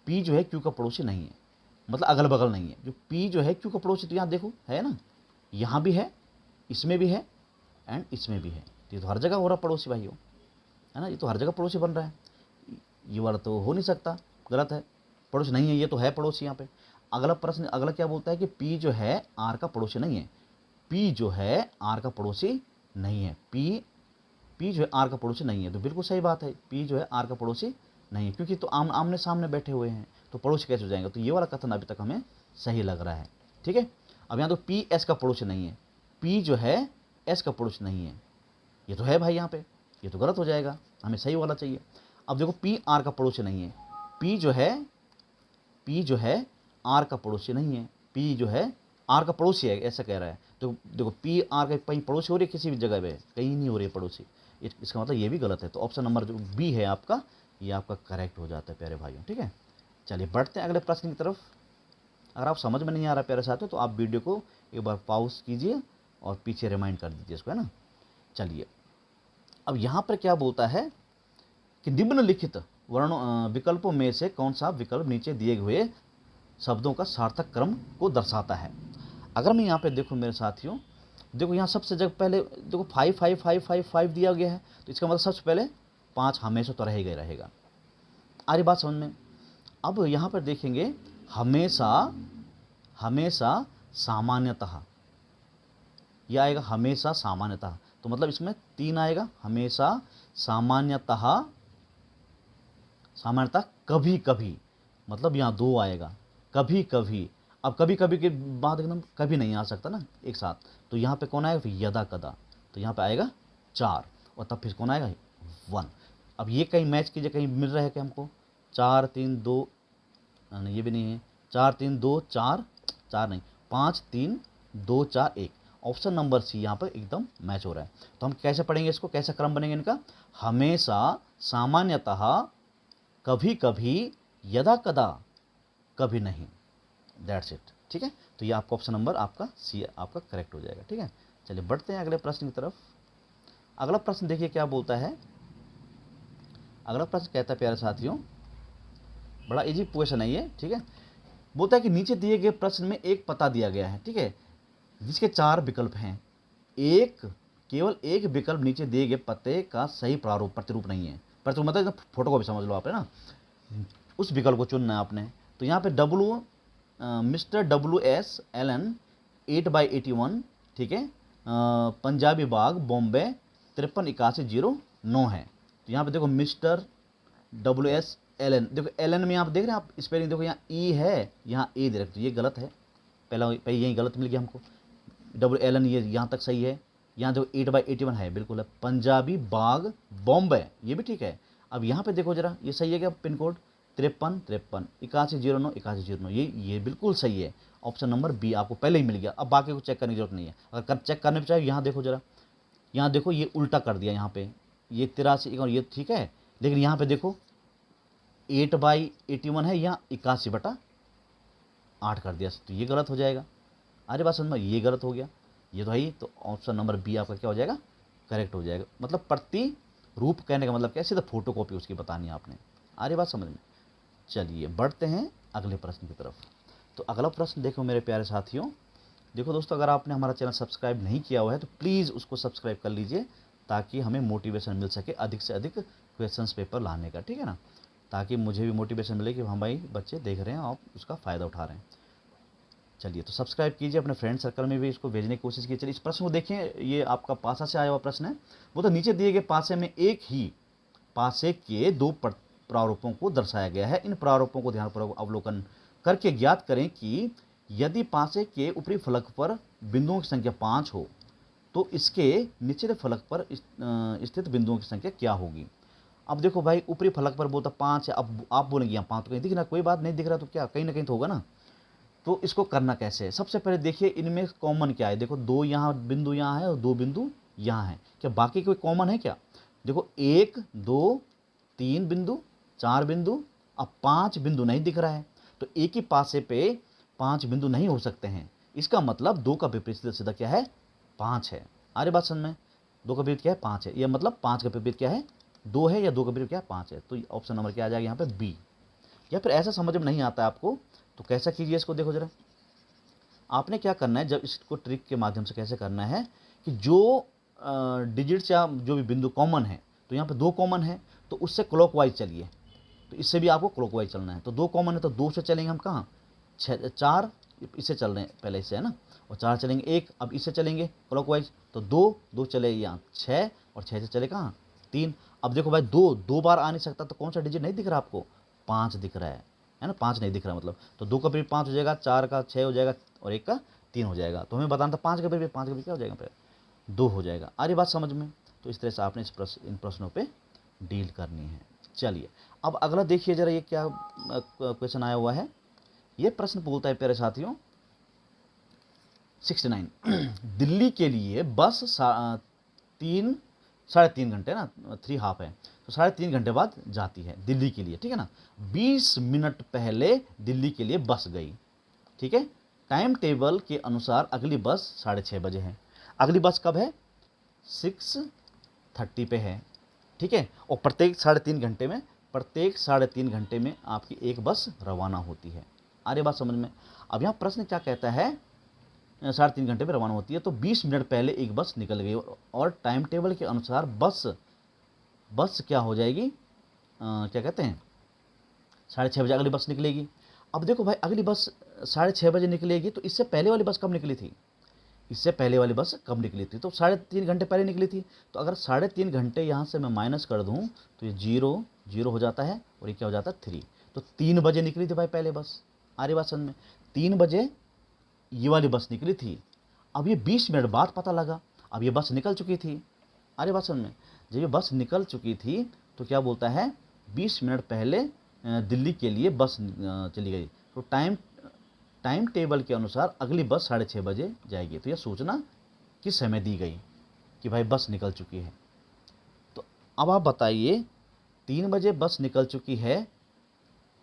P जो है Q का पड़ोसी नहीं है, मतलब अगल बगल नहीं है। जो P जो है Q का पड़ोसी, तो यहाँ देखो है ना, यहाँ भी है, इसमें भी है एंड इसमें भी है, तो ये तो हर जगह हो रहा पड़ोसी भाइयों, है ना। ये तो हर जगह पड़ोसी बन रहा है, ये वाला तो हो नहीं सकता, गलत है, पड़ोसी नहीं है, ये तो है पड़ोसी यहाँ पे। अगला प्रश्न, अगला क्या बोलता है कि P जो है R का पड़ोसी नहीं है, P जो है R का पड़ोसी नहीं है, P जो है R का पड़ोसी नहीं है। तो बिल्कुल सही बात है, P जो है R का पड़ोसी नहीं है, क्योंकि तो आमने सामने बैठे हुए हैं, तो पड़ोसी कैसे हो जाएंगे। तो ये वाला कथन अभी तक हमें सही लग रहा है, ठीक है। अब यहाँ तो P S का पड़ोसी नहीं है, P जो है S का पड़ोसी नहीं है, ये तो है भाई यहाँ पे, ये तो गलत हो जाएगा, हमें सही वाला चाहिए। अब देखो P R का पड़ोसी नहीं है, P जो है R का पड़ोसी नहीं है, P जो है R का पड़ोसी है ऐसा कह रहा है। तो देखो P R का कहीं पड़ोसी हो रही है, किसी भी जगह पे कहीं नहीं हो रही है पड़ोसी, इसका मतलब ये भी गलत है। तो ऑप्शन नंबर जो B है आपका, ये आपका करेक्ट हो जाता है प्यारे भाइयों, ठीक है। चलिए बढ़ते हैं अगले प्रश्न की तरफ। अगर आप समझ में नहीं आ रहा प्यारे साथियों तो आप वीडियो को एक बार पॉज कीजिए और पीछे रिमाइंड कर दीजिए इसको, है ना। चलिए अब यहाँ पर क्या बोलता है कि निम्नलिखित विकल्पों में से कौन सा विकल्प नीचे दिए हुए शब्दों का सार्थक क्रम को दर्शाता है। अगर मैं यहाँ पे देखूँ मेरे साथियों, देखो यहाँ सबसे जगह पहले देखो 5 5 5 5 5 दिया गया है, तो इसका मतलब सबसे पहले 5 हमेशा तो रहेगा ही रहेगा। आ रही बात समझ में? अब यहाँ पर देखेंगे हमेशा, हमेशा सामान्यतः, यह आएगा हमेशा सामान्यतः, तो मतलब इसमें 3 आएगा, हमेशा सामान्यतः, सामान्यतः कभी कभी, मतलब यहाँ 2 आएगा, कभी कभी। अब कभी कभी के बाद एकदम कभी नहीं आ सकता ना एक साथ, तो यहाँ पे कौन आएगा? फिर यदा कदा, तो यहाँ पे आएगा 4, और तब फिर कौन आएगा? 1। अब ये कहीं मैच कीजिए, कहीं मिल रहा है कि हमको 4 3 2, नहीं ये भी नहीं है, 4 3 2 4, 4 नहीं, 5 3 2 4 1, ऑप्शन नंबर सी यहाँ पर एकदम मैच हो रहा है। तो हम कैसे पढ़ेंगे इसको, कैसा क्रम बनेगा इनका? हमेशा, सामान्यतः, कभी कभी, यदा कदा, कभी नहीं, दैट्स इट। ठीक है, तो ये आपका ऑप्शन नंबर आपका सी आपका करेक्ट हो जाएगा। ठीक है, चलिए बढ़ते हैं अगले प्रश्न की तरफ। अगला प्रश्न देखिए क्या बोलता है। अगला प्रश्न कहता है प्यारे साथियों, बड़ा इजी क्वेश्चन है ये। ठीक है, बोलता है कि नीचे दिए गए प्रश्न में एक पता दिया गया है, ठीक है, जिसके 4 विकल्प हैं। केवल एक विकल्प नीचे दिए गए पते का सही प्रारूप प्रतिरूप नहीं है। प्रतिरूप मतलब फोटो को भी समझ लो आप, है ना, उस विकल्प को चुनना है आपने। तो यहाँ पे मिस्टर WS एलन 8/81, ठीक है, पंजाबी बाग बॉम्बे 538109 है। तो यहाँ पे देखो मिस्टर WS एलन, देखो एलन में आप देख रहे हैं, आप स्पेलिंग देखो, यहाँ ई है, यहाँ ए दे रखते, तो ये गलत है, पहले यही गलत मिल गया हमको। WLN ये यहाँ तक सही है, यहाँ देखो 8/81 है, बिल्कुल है। पंजाबी बाग बॉम्बे ये भी ठीक है। अब यहाँ पे देखो जरा, ये सही है क्या? पिन कोड 5353 8109 8109, ये बिल्कुल सही है। ऑप्शन नंबर बी आपको पहले ही मिल गया, अब बाकी को चेक करने की जरूरत नहीं है। अगर चेक करने पर चाहे, यहाँ देखो जरा, यहाँ देखो ये उल्टा कर दिया, यहाँ पे ये 83 और ये ठीक है, लेकिन यहाँ पे देखो 8/81 है, यहाँ 81/8 कर दिया, तो ये गलत हो जाएगा। अरे बात समझ में, ये गलत हो गया, ये तो है ही। तो ऑप्शन नंबर बी आपका क्या हो जाएगा? करेक्ट हो जाएगा। मतलब प्रतिरूप कहने का मतलब क्या? सीधा फोटो कॉपी उसकी बतानी है आपने। अरे बात समझ में। चलिए बढ़ते हैं अगले प्रश्न की तरफ। तो अगला प्रश्न देखो मेरे प्यारे साथियों, देखो दोस्तों, अगर आपने हमारा चैनल सब्सक्राइब नहीं किया हुआ है तो प्लीज़ उसको सब्सक्राइब कर लीजिए, ताकि हमें मोटिवेशन मिल सके अधिक से अधिक क्वेश्चंस पेपर लाने का, ठीक है ना, ताकि मुझे भी मोटिवेशन मिले कि हम भाई बच्चे देख रहे हैं और उसका फ़ायदा उठा रहे हैं। चलिए, तो सब्सक्राइब कीजिए, अपने फ्रेंड सर्कल में भी इसको भेजने की कोशिश कीजिए। चलिए इस प्रश्न को देखें, ये आपका पासा से आया हुआ प्रश्न है। वो तो नीचे दिए गए पासे में एक ही पासे के 2 प्रारूपों को दर्शाया गया है। इन प्रारूपों को ध्यानपूर्वक अवलोकन करके ज्ञात करें कि यदि पासे के ऊपरी फलक पर बिंदुओं की संख्या 5 हो तो इसके निचले फलक पर स्थित बिंदुओं की संख्या क्या होगी। अब देखो भाई, ऊपरी फलक पर बोलता 5 है, अब आप बोलेंगे यहाँ 5 तो कहीं दिख रहा, कोई बात नहीं दिख रहा, तो क्या कहीं ना कहीं तो होगा ना। तो इसको करना कैसे है? सबसे पहले देखिए इनमें कॉमन क्या है। देखो 2 यहाँ बिंदु यहाँ है और 2 बिंदु यहाँ है, क्या बाकी कोई कॉमन है क्या? देखो 1 2 3 बिंदु, 4 बिंदु, अब 5 बिंदु नहीं दिख रहा है, तो एक ही पासे पे 5 बिंदु नहीं हो सकते हैं। इसका मतलब 2 का विपरीत सीधा क्या है? 5 है। अरे बात समझ में, 2 का विपरीत क्या है? 5 है। यह मतलब 5 का विपरीत क्या है? 2 है, या 2 का विपरीत क्या है? 5 है। तो ऑप्शन नंबर क्या आ जाएगा यहाँ पे? बी। या फिर ऐसा समझ में नहीं आता है आपको, तो कैसा कीजिए इसको, देखो जरा, आपने क्या करना है, जब इसको ट्रिक के माध्यम से कैसे करना है कि जो डिजिट्स या जो भी बिंदु कॉमन है, तो यहाँ पे 2 कॉमन है, तो उससे क्लॉकवाइज चलिए। तो इससे भी आपको क्लॉकवाइज चलना है। तो 2 कॉमन है, तो 2 से चलेंगे हम कहाँ? 4 इससे चल रहे हैं पहले, इससे है ना, और 4 चलेंगे 1, अब इससे चलेंगे क्लॉकवाइज, तो 2 चले यहाँ 6, और 6 से चले कहाँ? 3। अब देखो भाई, 2 बार आ नहीं सकता, तो कौन सा डिजिट नहीं दिख रहा आपको? 5 दिख रहा है ना, 5 नहीं दिख रहा मतलब, तो 2 का विपरीत 5 हो जाएगा, 4 का 6 हो जाएगा, और 1 का 3 हो जाएगा। तो हमें बताना था 5 का विपरीत क्या हो जाएगा? फिर 2 हो जाएगा। आ रही बात समझ में? तो इस तरह से आपने इन प्रश्नों पे डील करनी है। चलिए, अब अगला देखिए जरा, ये क्या क्वेश्चन आया हुआ है। ये प्रश्न बोलता है प्यारे साथियों, 69 दिल्ली के लिए बस 3.5 घंटे ना, 3 हाफ है, तो 3.5 घंटे बाद जाती है दिल्ली के लिए, ठीक है ना। 20 मिनट पहले दिल्ली के लिए बस गई, ठीक है। टाइम टेबल के अनुसार अगली बस 6:30 बजे है। अगली बस कब है? 6:30 पे है, ठीक है। और प्रत्येक 3.5 घंटे में आपकी एक बस रवाना होती है। आ रही बात समझ में? अब यहाँ प्रश्न क्या कहता है 3.5 घंटे में रवाना होती है, तो 20 मिनट पहले एक बस निकल गई और टाइम टेबल के अनुसार बस क्या हो जाएगी, क्या कहते हैं, 6:30 बजे अगली बस निकलेगी। अब देखो भाई, अगली बस 6:30 बजे निकलेगी, तो इससे पहले वाली बस कब निकली थी? इससे पहले वाली बस कब निकली थी? तो 3.5 घंटे पहले निकली थी। तो अगर 3.5 घंटे यहाँ से मैं माइनस कर दूँ तो ये 0 0 हो जाता है और ये क्या हो जाता है 3। तो 3 बजे निकली थी भाई पहले बस। आ रही बात समझ में? 3 बजे ये वाली बस निकली थी। अब ये 20 मिनट बाद पता लगा, अब ये बस निकल चुकी थी। आ रही बात समझ में? जब ये बस निकल चुकी थी तो क्या बोलता है, 20 मिनट पहले दिल्ली के लिए बस चली गई। तो टाइम टेबल के अनुसार अगली बस 6:30 बजे जाएगी। तो यह सूचना किस समय दी गई कि भाई बस निकल चुकी है? तो अब आप बताइए, 3 बजे बस निकल चुकी है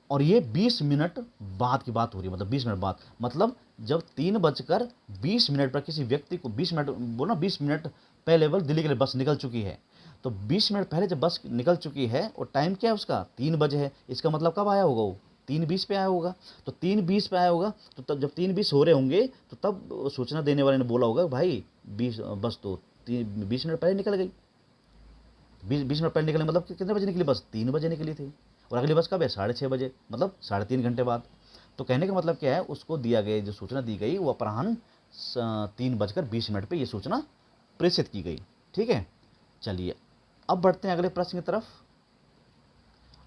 और ये 20 मिनट बाद की बात हो रही है, मतलब 20 मिनट बाद, मतलब जब 3:20 पर किसी व्यक्ति को 20 मिनट बोलो ना, 20 मिनट पहले बस दिल्ली के लिए बस निकल चुकी है। तो 20 मिनट पहले जब बस निकल चुकी है और टाइम क्या है उसका, 3 बजे है, इसका मतलब कब आया होगा वो? 3:20 पे आया होगा। तो 3:20 पे आया होगा, तो तब जब 3:20 हो रहे होंगे तो तब सूचना देने वाले ने बोला होगा भाई 20 बस तो 20 मिनट पहले निकल गई। 20 मिनट पहले निकले मतलब कितने बजे निकली बस? 3 बजे निकली थी। और अगली बस कब है? 6:30 बजे, मतलब 3.5 घंटे बाद। तो कहने का मतलब क्या है, उसको दिया गया जो सूचना दी गई वो अपराह्न 3:20 पे ये सूचना प्रेषित की गई। ठीक है, चलिए अब बढ़ते हैं अगले प्रश्न की तरफ।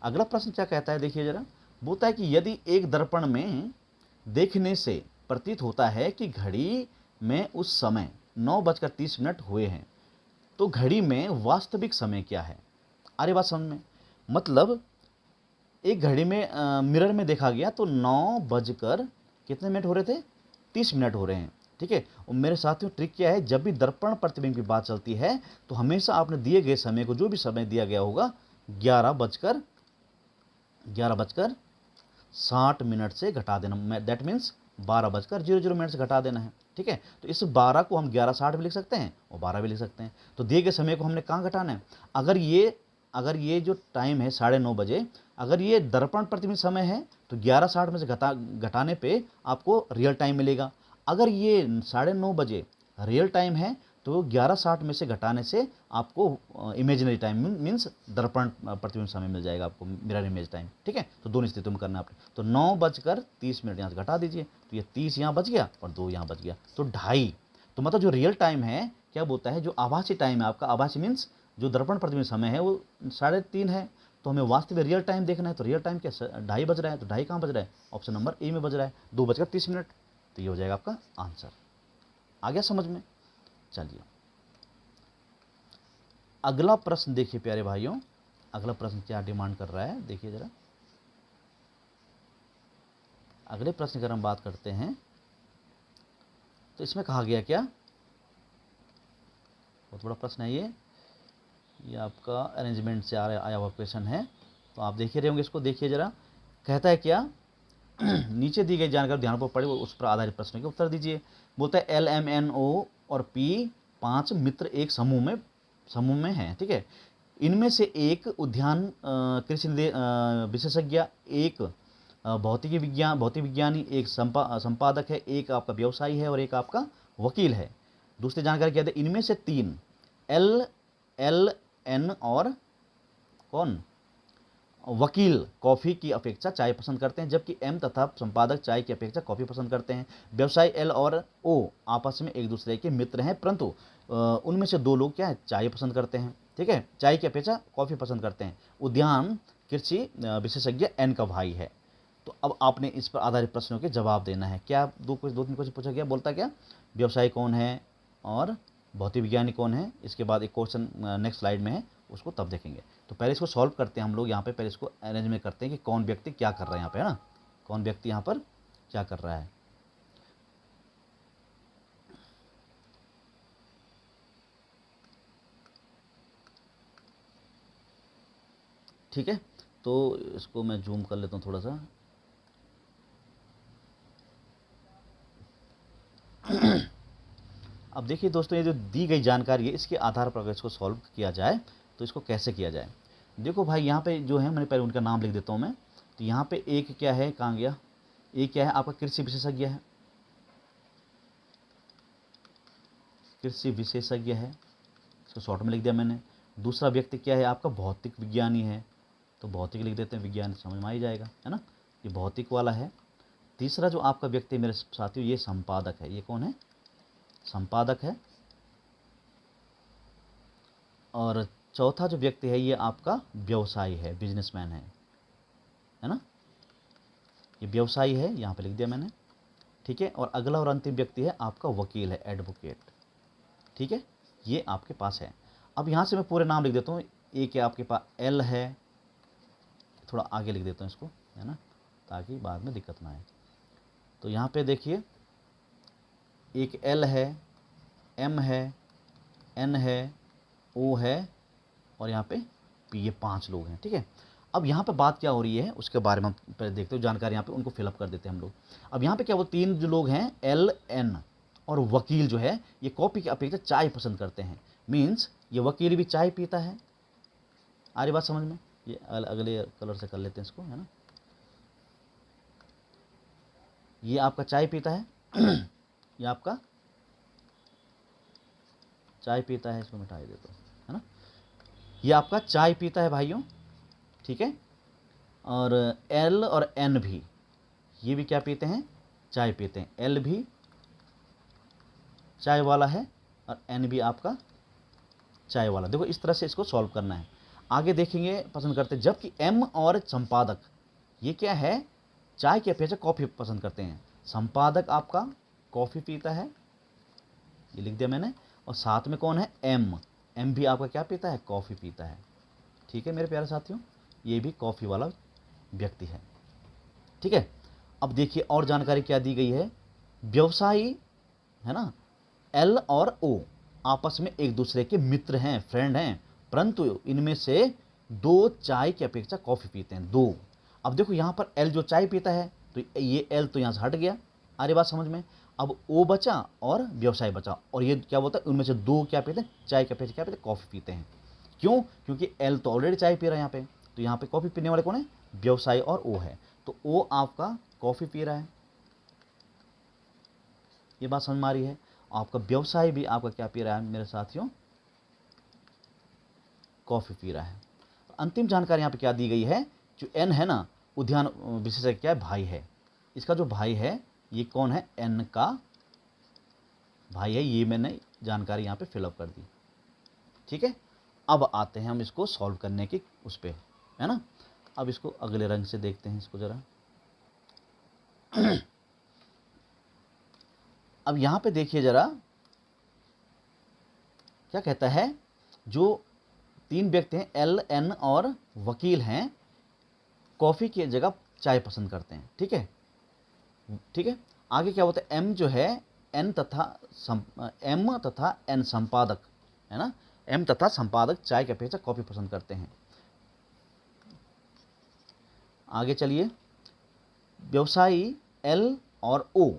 अगला प्रश्न क्या कहता है, देखिए जरा। बोलता है कि यदि एक दर्पण में देखने से प्रतीत होता है कि घड़ी में उस समय 9:30 हुए हैं, तो घड़ी में वास्तविक समय क्या है? अरे बात समझ में? मतलब एक घड़ी में मिरर में देखा गया तो 9 बजकर कितने मिनट हो रहे थे? 30 मिनट हो रहे हैं। ठीक है, और मेरे साथियों ट्रिक क्या है, जब भी दर्पण प्रतिबिंब की बात चलती है तो हमेशा आपने दिए गए समय को, जो भी समय दिया गया होगा, 11:60 से घटा देना। दैट मीन्स 12:00 से घटा देना है। ठीक है, तो इस 12 को हम 11:60 भी लिख सकते हैं और 12 भी लिख सकते हैं। तो दिए गए समय को हमने कहाँ घटाना है? अगर ये जो टाइम है 9:30 बजे, अगर ये दर्पण प्रतिबिंब समय है तो 11:60 में से घटाने पे आपको रियल टाइम मिलेगा। अगर ये 9:30 बजे रियल टाइम है तो 11:60 में से घटाने से आपको इमेजिनरी टाइम मीन्स दर्पण प्रतिबिंब समय मिल जाएगा आपको, मिरर इमेज टाइम। ठीक है, तो दोनों स्थितियों में करना है आपने। तो 9:30 यहाँ से घटा दीजिए, तो ये 30 यहाँ बच गया और 2 यहाँ बच गया, तो 2.5। तो मतलब जो रियल टाइम है, क्या बोलता है, जो आभासी टाइम है आपका, आभासी मीन्स जो दर्पण प्रतिबिंब समय है वो 3:30 है। तो हमें वास्तविक रियल टाइम देखना है, तो रियल टाइम क्या 2.5 बज रहा है, तो 2.5 कहाँ बज रहा है? ऑप्शन नंबर ए में बज रहा है, 2:30। तो ये हो जाएगा आपका आंसर। आ गया समझ में? चलिए अगला प्रश्न देखिए प्यारे भाइयों, अगला प्रश्न क्या डिमांड कर रहा है, देखिए जरा। अगले प्रश्न की अगर हम बात करते हैं तो इसमें कहा गया क्या, बहुत बड़ा प्रश्न है ये आपका अरेंजमेंट से आया हुआ क्वेश्चन है, तो आप देख ही रहे होंगे इसको। देखिए जरा, कहता है क्या, नीचे दी गई जानकारी ध्यानपूर्वक पढ़े, उस पर आधारित प्रश्न के उत्तर दीजिए। बोलता है LMNO और P 5 मित्र एक समूह में हैं। ठीक है, इनमें से एक उद्यान कृषि विशेषज्ञ, एक भौतिक विज्ञानी, एक संपादक है, एक आपका व्यवसायी है और एक आपका वकील है। दूसरी जानकारी क्या है, इनमें से 3 LN और कौन, वकील कॉफ़ी की अपेक्षा चाय पसंद करते हैं, जबकि M तथा संपादक चाय की अपेक्षा कॉफ़ी पसंद करते हैं। व्यवसायी L और O आपस में एक दूसरे के मित्र हैं, परंतु उनमें से 2 लोग क्या है, चाय पसंद करते हैं। ठीक है, चाय की अपेक्षा कॉफ़ी पसंद करते हैं। उद्यान कृषि विशेषज्ञ N का भाई है। तो अब आपने इस पर आधारित प्रश्नों के जवाब देना है। क्या 2-3 क्वेश्चन पूछा गया, बोलता क्या, व्यवसायी कौन है और भौतिक विज्ञानी कौन है। इसके बाद एक क्वेश्चन नेक्स्ट स्लाइड में है, उसको तब देखेंगे। तो पहले इसको सॉल्व करते हैं हम लोग यहाँ पे, पहले इसको अरेंजमेंट करते हैं कि कौन व्यक्ति क्या कर रहा है यहाँ पे, है ना, कौन व्यक्ति यहाँ पर क्या कर रहा है। ठीक है, तो इसको मैं जूम कर लेता हूँ थोड़ा सा। अब देखिए दोस्तों, ये जो दी गई जानकारी है इसके आधार पर अगर इसको सॉल्व किया जाए तो इसको कैसे किया जाए। देखो भाई, यहाँ पे जो है, मैंने पहले उनका नाम लिख देता हूँ मैं। तो यहाँ पे एक क्या है, कहाँ गया, एक क्या है आपका कृषि विशेषज्ञ है। कृषि विशेषज्ञ है, इसको शॉर्ट में लिख दिया मैंने। दूसरा व्यक्ति क्या है आपका, भौतिक विज्ञानी है, तो भौतिक लिख देते हैं, विज्ञान समझ में आ ही जाएगा, है ना, ये भौतिक वाला है। तीसरा जो आपका व्यक्ति मेरे साथियों, ये संपादक है। ये कौन है, संपादक है। और चौथा जो व्यक्ति है ये आपका व्यवसायी है, बिजनेसमैन है ना, ये व्यवसायी है, यहाँ पे लिख दिया मैंने, ठीक है। और अगला और अंतिम व्यक्ति है आपका वकील है, एडवोकेट, ठीक है। ये आपके पास है। अब यहाँ से मैं पूरे नाम लिख देता हूँ। एक है आपके पास एल है, थोड़ा आगे लिख देता हूँ इसको, है ना, ताकि बाद में दिक्कत ना आए। तो यहाँ पे देखिए, एक एल है, एम है, एन है, ओ है, और यहाँ पे पी, ये 5 लोग हैं, ठीक है। अब यहाँ पे बात क्या हो रही है उसके बारे में हम पहले देखते हो, जानकारी यहाँ पे उनको फिलअप कर देते हैं हम लोग। अब यहाँ पे क्या, वो 3 जो लोग हैं, एल, एन और वकील जो है, ये कॉफ़ी की अपेक्षा चाय पसंद करते हैं। मीन्स ये वकील भी चाय पीता है। आ रही बात समझ में? ये अगले कलर से कर लेते हैं इसको, है ना। ये आपका चाय पीता है ये आपका चाय पीता है, इसको मिटा देता हूँ, है ना। ये आपका चाय पीता है भाइयों, ठीक है। और एल और एन भी, ये भी क्या पीते हैं, चाय पीते हैं। एल भी चाय वाला है और एन भी आपका चाय वाला। देखो इस तरह से इसको सॉल्व करना है, आगे देखेंगे पसंद करते हैं। जबकि एम और संपादक ये क्या है, चाय की अपेक्षा कॉफ़ी पसंद करते हैं। संपादक आपका कॉफ़ी पीता है, ये लिख दिया मैंने। और साथ में कौन है, एम, एम भी आपका क्या पीता है, कॉफ़ी पीता है, ठीक है मेरे प्यारे साथियों। ये भी कॉफ़ी वाला व्यक्ति है, ठीक है। अब देखिए और जानकारी क्या दी गई है, व्यवसायी है ना, एल और ओ आपस में एक दूसरे के मित्र हैं, फ्रेंड हैं, परंतु इनमें से 2 चाय की अपेक्षा कॉफ़ी पीते हैं, 2। अब देखो यहाँ पर एल जो चाय पीता है, तो ये एल तो यहाँ से हट गया, आ रही बात समझ में। अब ओ बचा और व्यवसाय बचा, और ये क्या बोलता है, उनमें से 2 क्या पीते हैं, चाय की अपेक्षा क्या पीते हैं, कॉफ़ी पीते हैं। क्यों, क्योंकि एल तो ऑलरेडी चाय पी रहा है यहाँ पे, तो यहाँ पे कॉफ़ी पीने वाले कौन है, व्यवसायी और ओ है। तो ओ आपका कॉफ़ी पी रहा है, ये बात समझ में आ रही है। आपका व्यवसाय भी आपका क्या पी रहा है मेरे साथियों, कॉफ़ी पी रहा है। अंतिम जानकारी यहाँ पे क्या दी गई है, जो एन है ना, उद्यान विशेषज्ञ क्या है, भाई है। इसका जो भाई है ये कौन है, एन का भाई है। ये मैंने जानकारी यहाँ पे फिलअप कर दी, ठीक है। अब आते हैं हम इसको सॉल्व करने की उस पे, है ना। अब इसको अगले रंग से देखते हैं इसको ज़रा। अब यहाँ पे देखिए ज़रा क्या कहता है, जो 3 व्यक्ति हैं, एल, एन और वकील हैं, कॉफ़ी की जगह चाय पसंद करते हैं, ठीक है, ठीक है। आगे क्या होता है, एम जो है, एम तथा एन संपादक है ना, एम तथा संपादक चाय की अपेक्षा कॉफ़ी पसंद करते हैं। आगे चलिए, व्यवसायी एल और ओ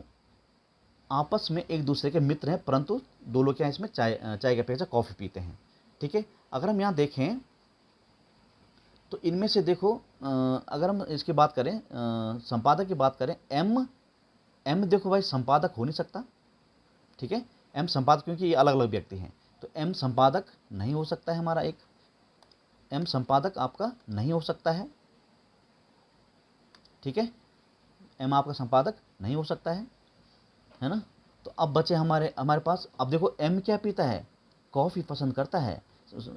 आपस में एक दूसरे के मित्र हैं, परंतु 2 लोग क्या हैं इसमें, चाय की अपेक्षा कॉफ़ी पीते हैं, ठीक है। अगर हम यहाँ देखें तो इनमें से देखो, अगर हम इसकी बात करें, संपादक की बात करें, एम देखो भाई संपादक हो नहीं सकता, ठीक है। एम संपादक, क्योंकि ये अलग अलग व्यक्ति हैं, तो एम संपादक नहीं हो सकता है हमारा, एक एम संपादक आपका नहीं हो सकता है, ठीक है। एम आपका संपादक नहीं हो सकता है ना। तो अब बचे हमारे पास, अब देखो एम क्या पीता है, कॉफ़ी पसंद करता है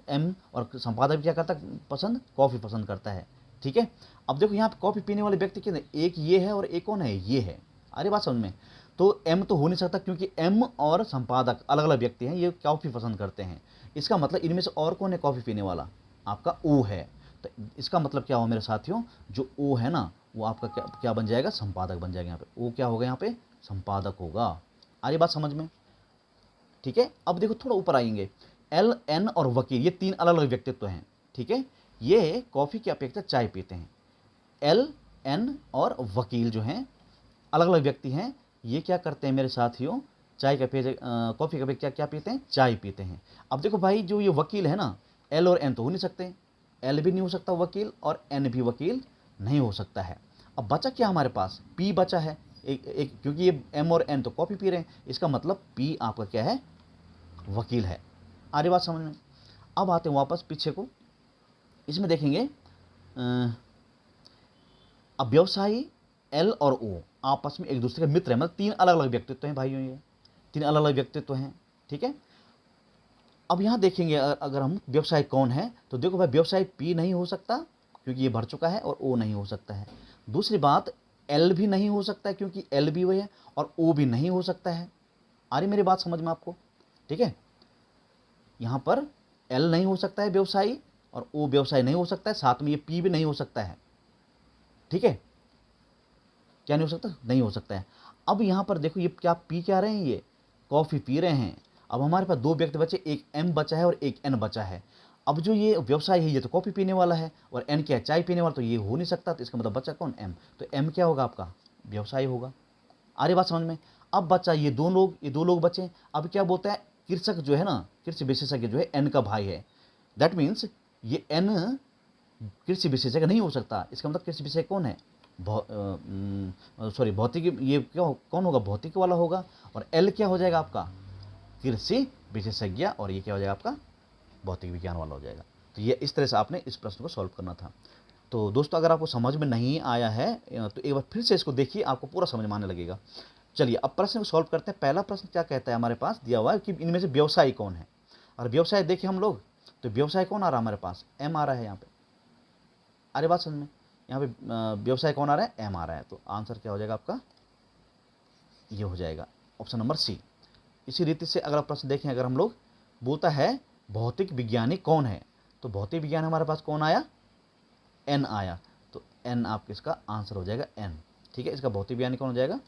एम, और संपादक भी क्या करता है, पसंद कॉफ़ी पसंद करता है, ठीक है। अब देखो यहाँ पे कॉफ़ी पीने वाले व्यक्ति कितने, एक ये है और एक कौन है, ये है। अरे बात समझ में। तो एम तो हो नहीं सकता, क्योंकि एम और संपादक अलग अलग व्यक्ति हैं, ये कॉफ़ी पसंद करते हैं। इसका मतलब इनमें से और कौन है कॉफ़ी पीने वाला, आपका ओ है। तो इसका मतलब क्या हुआ मेरे साथियों, जो ओ है ना, वो आपका क्या बन जाएगा, संपादक बन जाएगा। यहाँ पे ओ क्या होगा, यहाँ पे संपादक होगा। आ रही बात समझ में, ठीक है। अब देखो थोड़ा ऊपर आएंगे, एल, एन और वकील, ये 3 अलग अलग व्यक्तित्व हैं, ठीक है। ये कॉफ़ी की अपेक्षा चाय पीते हैं। एल, एन और वकील जो हैं अलग अलग व्यक्ति हैं, ये क्या करते हैं मेरे साथियों, चाय का अपेक्षा कॉफ़ी का अपेक्षा क्या पीते हैं, चाय पीते हैं। अब देखो भाई, जो ये वकील है ना, एल और एन तो हो नहीं सकते, एल भी नहीं हो सकता वकील, और एन भी वकील नहीं हो सकता है। अब बचा क्या हमारे पास, पी बचा है, एक क्योंकि ये एम और एन तो कॉफ़ी पी रहे हैं, इसका मतलब पी आपका क्या है, वकील है। आ रही बात समझ में? अब आते हैं वापस पीछे को, इसमें देखेंगे अब व्यवसायी एल और ओ आपस में एक दूसरे के मित्र हैं, मतलब तीन अलग अलग व्यक्तित्व हैं भाइयों, ये तीन अलग अलग व्यक्तित्व हैं, ठीक है। अब यहाँ देखेंगे अगर हम व्यवसाय कौन है, तो देखो भाई व्यवसाय पी नहीं हो सकता क्योंकि ये भर चुका है, और ओ नहीं हो सकता है। दूसरी बात, एल भी नहीं हो सकता है क्योंकि एल भी वही है, और ओ भी नहीं हो सकता है। आ रही मेरी बात समझ में आपको? ठीक है, यहाँ पर एल नहीं हो सकता है व्यवसायी, और ओ व्यवसाय नहीं हो सकता है, साथ में ये पी भी नहीं हो सकता है, ठीक है। क्या नहीं हो सकता? नहीं हो सकता है। अब यहाँ पर देखो ये क्या पी क्या रहे हैं, ये कॉफ़ी पी रहे हैं। अब हमारे पास दो व्यक्ति बचे, एक एम बचा है और एक एन बचा है। अब जो ये व्यवसाय है ये तो कॉफ़ी पीने वाला है, और एन क्या है? चाय पीने वाला, तो ये हो नहीं सकता, तो इसका मतलब बचा कौन? एम। तो एम क्या होगा आपका? व्यवसाय होगा। आ रही बात समझ में? अब बचा ये दो लोग बचे। अब क्या बोलता है, कृषक जो है ना, कृषि विशेषज्ञ जो है एन का भाई है। दैट मीन्स ये एन कृषि विशेषज्ञ नहीं हो सकता। इसका मतलब कृषि विशेषज्ञ कौन है? सॉरी भौतिक, ये क्या कौन होगा? भौतिक वाला होगा। और एल क्या हो जाएगा आपका? कृषि विशेषज्ञ, और ये क्या हो जाएगा आपका? भौतिक विज्ञान वाला हो जाएगा। तो ये इस तरह से आपने इस प्रश्न को सॉल्व करना था। तो दोस्तों अगर आपको समझ में नहीं आया है तो एक बार फिर से इसको देखिए, आपको पूरा समझ में आने लगेगा। चलिए अब प्रश्न को सॉल्व करते हैं। पहला प्रश्न क्या कहता है, हमारे पास दिया हुआ है कि इनमें से व्यवसायी कौन है। और व्यवसाय देखिए हम लोग, तो व्यवसाय कौन आ रहा है हमारे पास? एम आ रहा है यहाँ पे। अरे बात समझ में? यहाँ पे व्यवसाय कौन आ रहा है? एम आ रहा है। तो आंसर क्या हो जाएगा आपका? ये हो जाएगा ऑप्शन नंबर सी। इसी रीति से अगर प्रश्न देखें, अगर हम लोग बोलता है भौतिक विज्ञानी कौन है, तो भौतिक विज्ञान हमारे पास कौन आया? एन आया। तो एन आपके इसका आंसर हो जाएगा एन, ठीक है। इसका भौतिक विज्ञानी कौन हो जाएगा?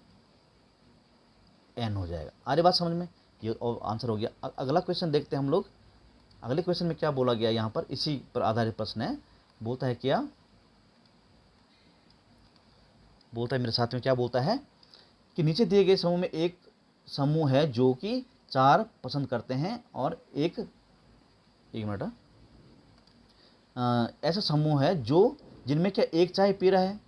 एन हो जाएगा। आगे बात समझ में? ये और आंसर हो गया। अगला क्वेश्चन देखते हैं हम लोग। अगले क्वेश्चन में क्या बोला गया, यहाँ पर इसी पर आधारित प्रश्न है। बोलता है क्या? बोलता है मेरे साथ में, क्या बोलता है कि नीचे दिए गए समूह में एक समूह है जो कि 4 पसंद करते हैं, और एक मिनट, ऐसा समूह है जो जिनमें क्या एक चाय पी रहा है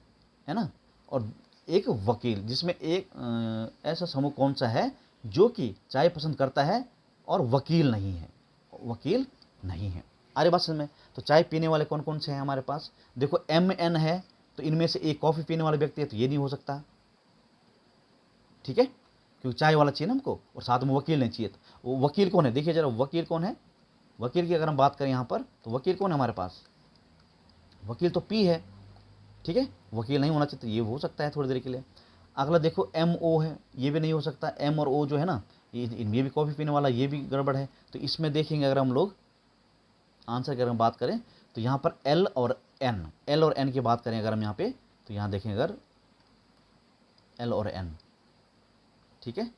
ना, और एक वकील, जिसमें एक ऐसा समूह कौन सा है जो कि चाय पसंद करता है और वकील नहीं है? वकील नहीं है। अरे बात समझ में? तो चाय पीने वाले कौन कौन से हैं हमारे पास? देखो एम एन है, तो इनमें से एक कॉफ़ी पीने वाला व्यक्ति है, तो ये नहीं हो सकता, ठीक है, क्योंकि चाय वाला चाहिए ना हमको, और साथ में वकील नहीं चाहिए। तो वो वकील कौन है? देखिए जरा, वकील कौन है? वकील की अगर हम बात करें यहाँ पर, तो वकील कौन है हमारे पास? वकील तो पी है, ठीक है, वकील नहीं होना चाहिए, तो ये हो सकता है थोड़ी देर के लिए। अगला देखो एम ओ है, ये भी नहीं हो सकता। एम और ओ जो है ना, ये भी कॉफ़ी पीने वाला, ये भी गड़बड़ है। तो इसमें देखेंगे अगर हम लोग आंसर की अगर हम बात करें, तो यहाँ पर एल और एन की बात करें अगर हम यहाँ पे, तो यहाँ देखें अगर एल और एन, ठीक है।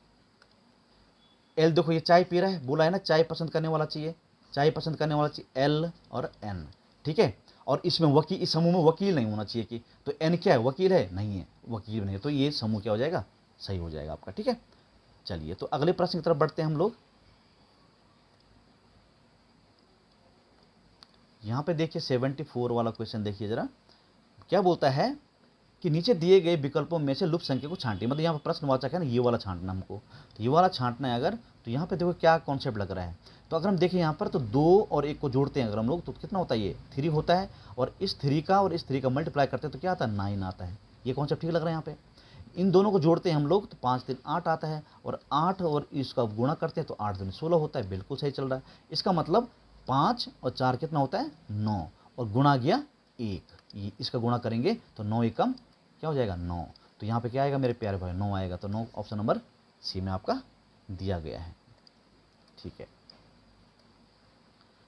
एल देखो ये चाय पी रहा है, बोला है ना चाय पसंद करने वाला चाहिए, चाय पसंद करने वाला चाहिए, एल और एन, ठीक है। और इसमें वकील, इस समूह में वकील नहीं होना चाहिए कि, तो एन क्या है? वकील है? नहीं है, वकील नहीं है। तो ये समूह क्या हो जाएगा? सही हो जाएगा आपका, ठीक है। चलिए तो अगले प्रश्न की तरफ बढ़ते हैं हम लोग। यहाँ पे देखिए 74 वाला क्वेश्चन देखिए जरा, क्या बोलता है कि नीचे दिए गए विकल्पों में से लुप्त संख्या को छांटिए। मतलब यहाँ पर प्रश्नवाचक है ना, ये वाला छांटना हमको, तो ये वाला छांटना है अगर, तो यहाँ पे देखो क्या कॉन्सेप्ट लग रहा है। तो अगर हम देखें यहाँ पर, तो 2 और 1 को जोड़ते हैं अगर हम लोग, तो कितना होता है? ये 3 होता है, और इस 3 का और इस 3 का मल्टीप्लाई करते हैं तो क्या आता है? 9 आता है। ये कॉन्सेप्ट ठीक लग रहा है यहाँ पे। इन दोनों को जोड़ते हैं हम लोग, तो 5 3 8 आता है, और 8 और इसका गुणा करते हैं तो 8 दूनी 16 होता है। बिल्कुल सही चल रहा है। इसका मतलब 5 और 4 कितना होता है? 9, और गुणा गया 1, इसका गुणा करेंगे तो 9 एकम क्या हो जाएगा? 9। तो यहाँ पे क्या आएगा मेरे प्यारे भाई? 9 आएगा। तो 9 ऑप्शन नंबर सी में आपका दिया गया है, ठीक है।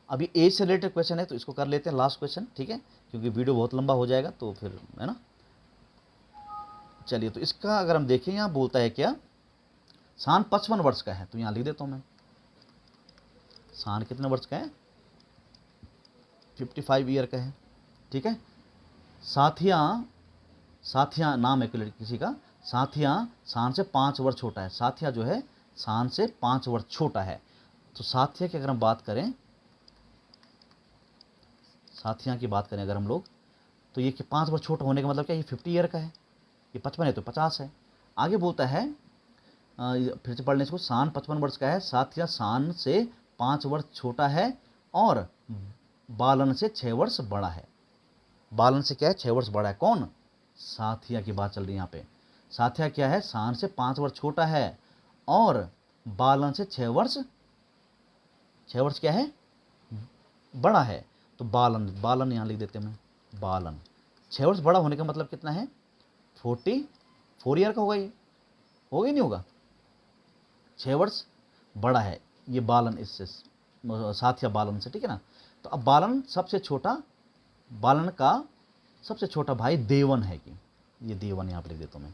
अभी एज से रिलेटेड क्वेश्चन है, तो इसको कर लेते हैं लास्ट क्वेश्चन, ठीक है, क्योंकि वीडियो बहुत लंबा हो जाएगा तो फिर, है ना। चलिए तो इसका अगर हम देखें, यहाँ बोलता है क्या? शान 55 वर्ष का है, तो यहाँ लिख देता हूँ मैं। शान कितने वर्ष का है? 55 ईयर का है, ठीक है। साथिया नाम है किसी का, साथिया शान से 5 वर्ष छोटा है। साथिया जो है शान से 5 वर्ष छोटा है। तो साथिया की अगर हम बात करें, साथिया की बात करें अगर हम लोग, तो ये कि 5 वर्ष छोटा होने का मतलब क्या? ये 50 ईयर का है, ये 55 है तो 50 है। आगे बोलता है फिर से पढ़ लें इसको। शान 55 वर्ष का है, साथिया शान से 5 वर्ष छोटा है और बालन से 6 वर्ष बड़ा है। बालन से क्या है, 6 वर्ष बड़ा है। कौन? साथिया की बात चल रही है यहाँ पे। साथिया क्या है, शान से 5 वर्ष छोटा है और बालन से 6 वर्ष क्या है, बड़ा है। तो बालन यहाँ लिख देते हैं। बालन 6 वर्ष बड़ा होने का मतलब कितना है, 44 ईयर का होगा। ये होगा ही नहीं होगा, 6 वर्ष बड़ा है ये बालन इससे, साथिया बालन से, ठीक है ना। तो अब बालन सबसे छोटा, बालन का सबसे छोटा भाई देवन है कि ये देवन यहाँ पर लिख देता हूँ मैं।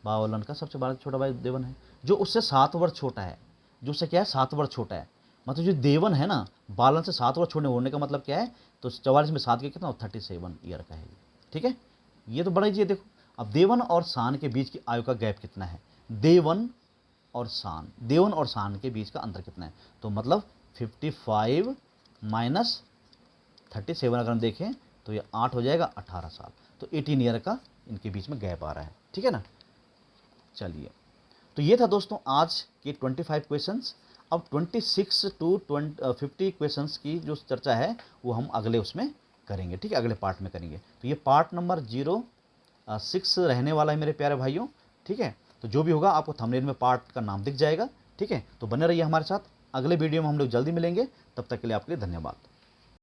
बालन का सबसे बड़ा छोटा भाई देवन है, जो उससे 7 वर्ष छोटा है। जो उससे क्या है, 7 वर्ष छोटा है। मतलब जो देवन है ना, बालन से 7 वर्ष छोटे होने का मतलब क्या है, तो 44 में 7 के कितना, 37 ईयर का है ये, ठीक है। ये तो बड़ा ही, देखो अब देवन और शान के बीच की आयु का गैप कितना है, देवन और शान के बीच का अंतर कितना है, तो मतलब 55 माइनस 37 अगर हम देखें तो ये 8 हो जाएगा, 18 साल। तो 18 ईयर का इनके बीच में गैप आ रहा है, ठीक है ना। चलिए, तो ये था दोस्तों आज के 25 क्वेश्चंस। अब 26 टू 50 क्वेश्चंस की जो चर्चा है वो हम अगले उसमें करेंगे, ठीक है, अगले पार्ट में करेंगे। तो ये पार्ट नंबर 06 रहने वाला है मेरे प्यारे भाइयों, ठीक है। तो जो भी होगा आपको थंबनेल में पार्ट का नाम दिख जाएगा, ठीक है। तो बने रहिए हमारे साथ, अगले वीडियो में हम लोग जल्दी मिलेंगे। तब तक के लिए आपके लिए धन्यवाद।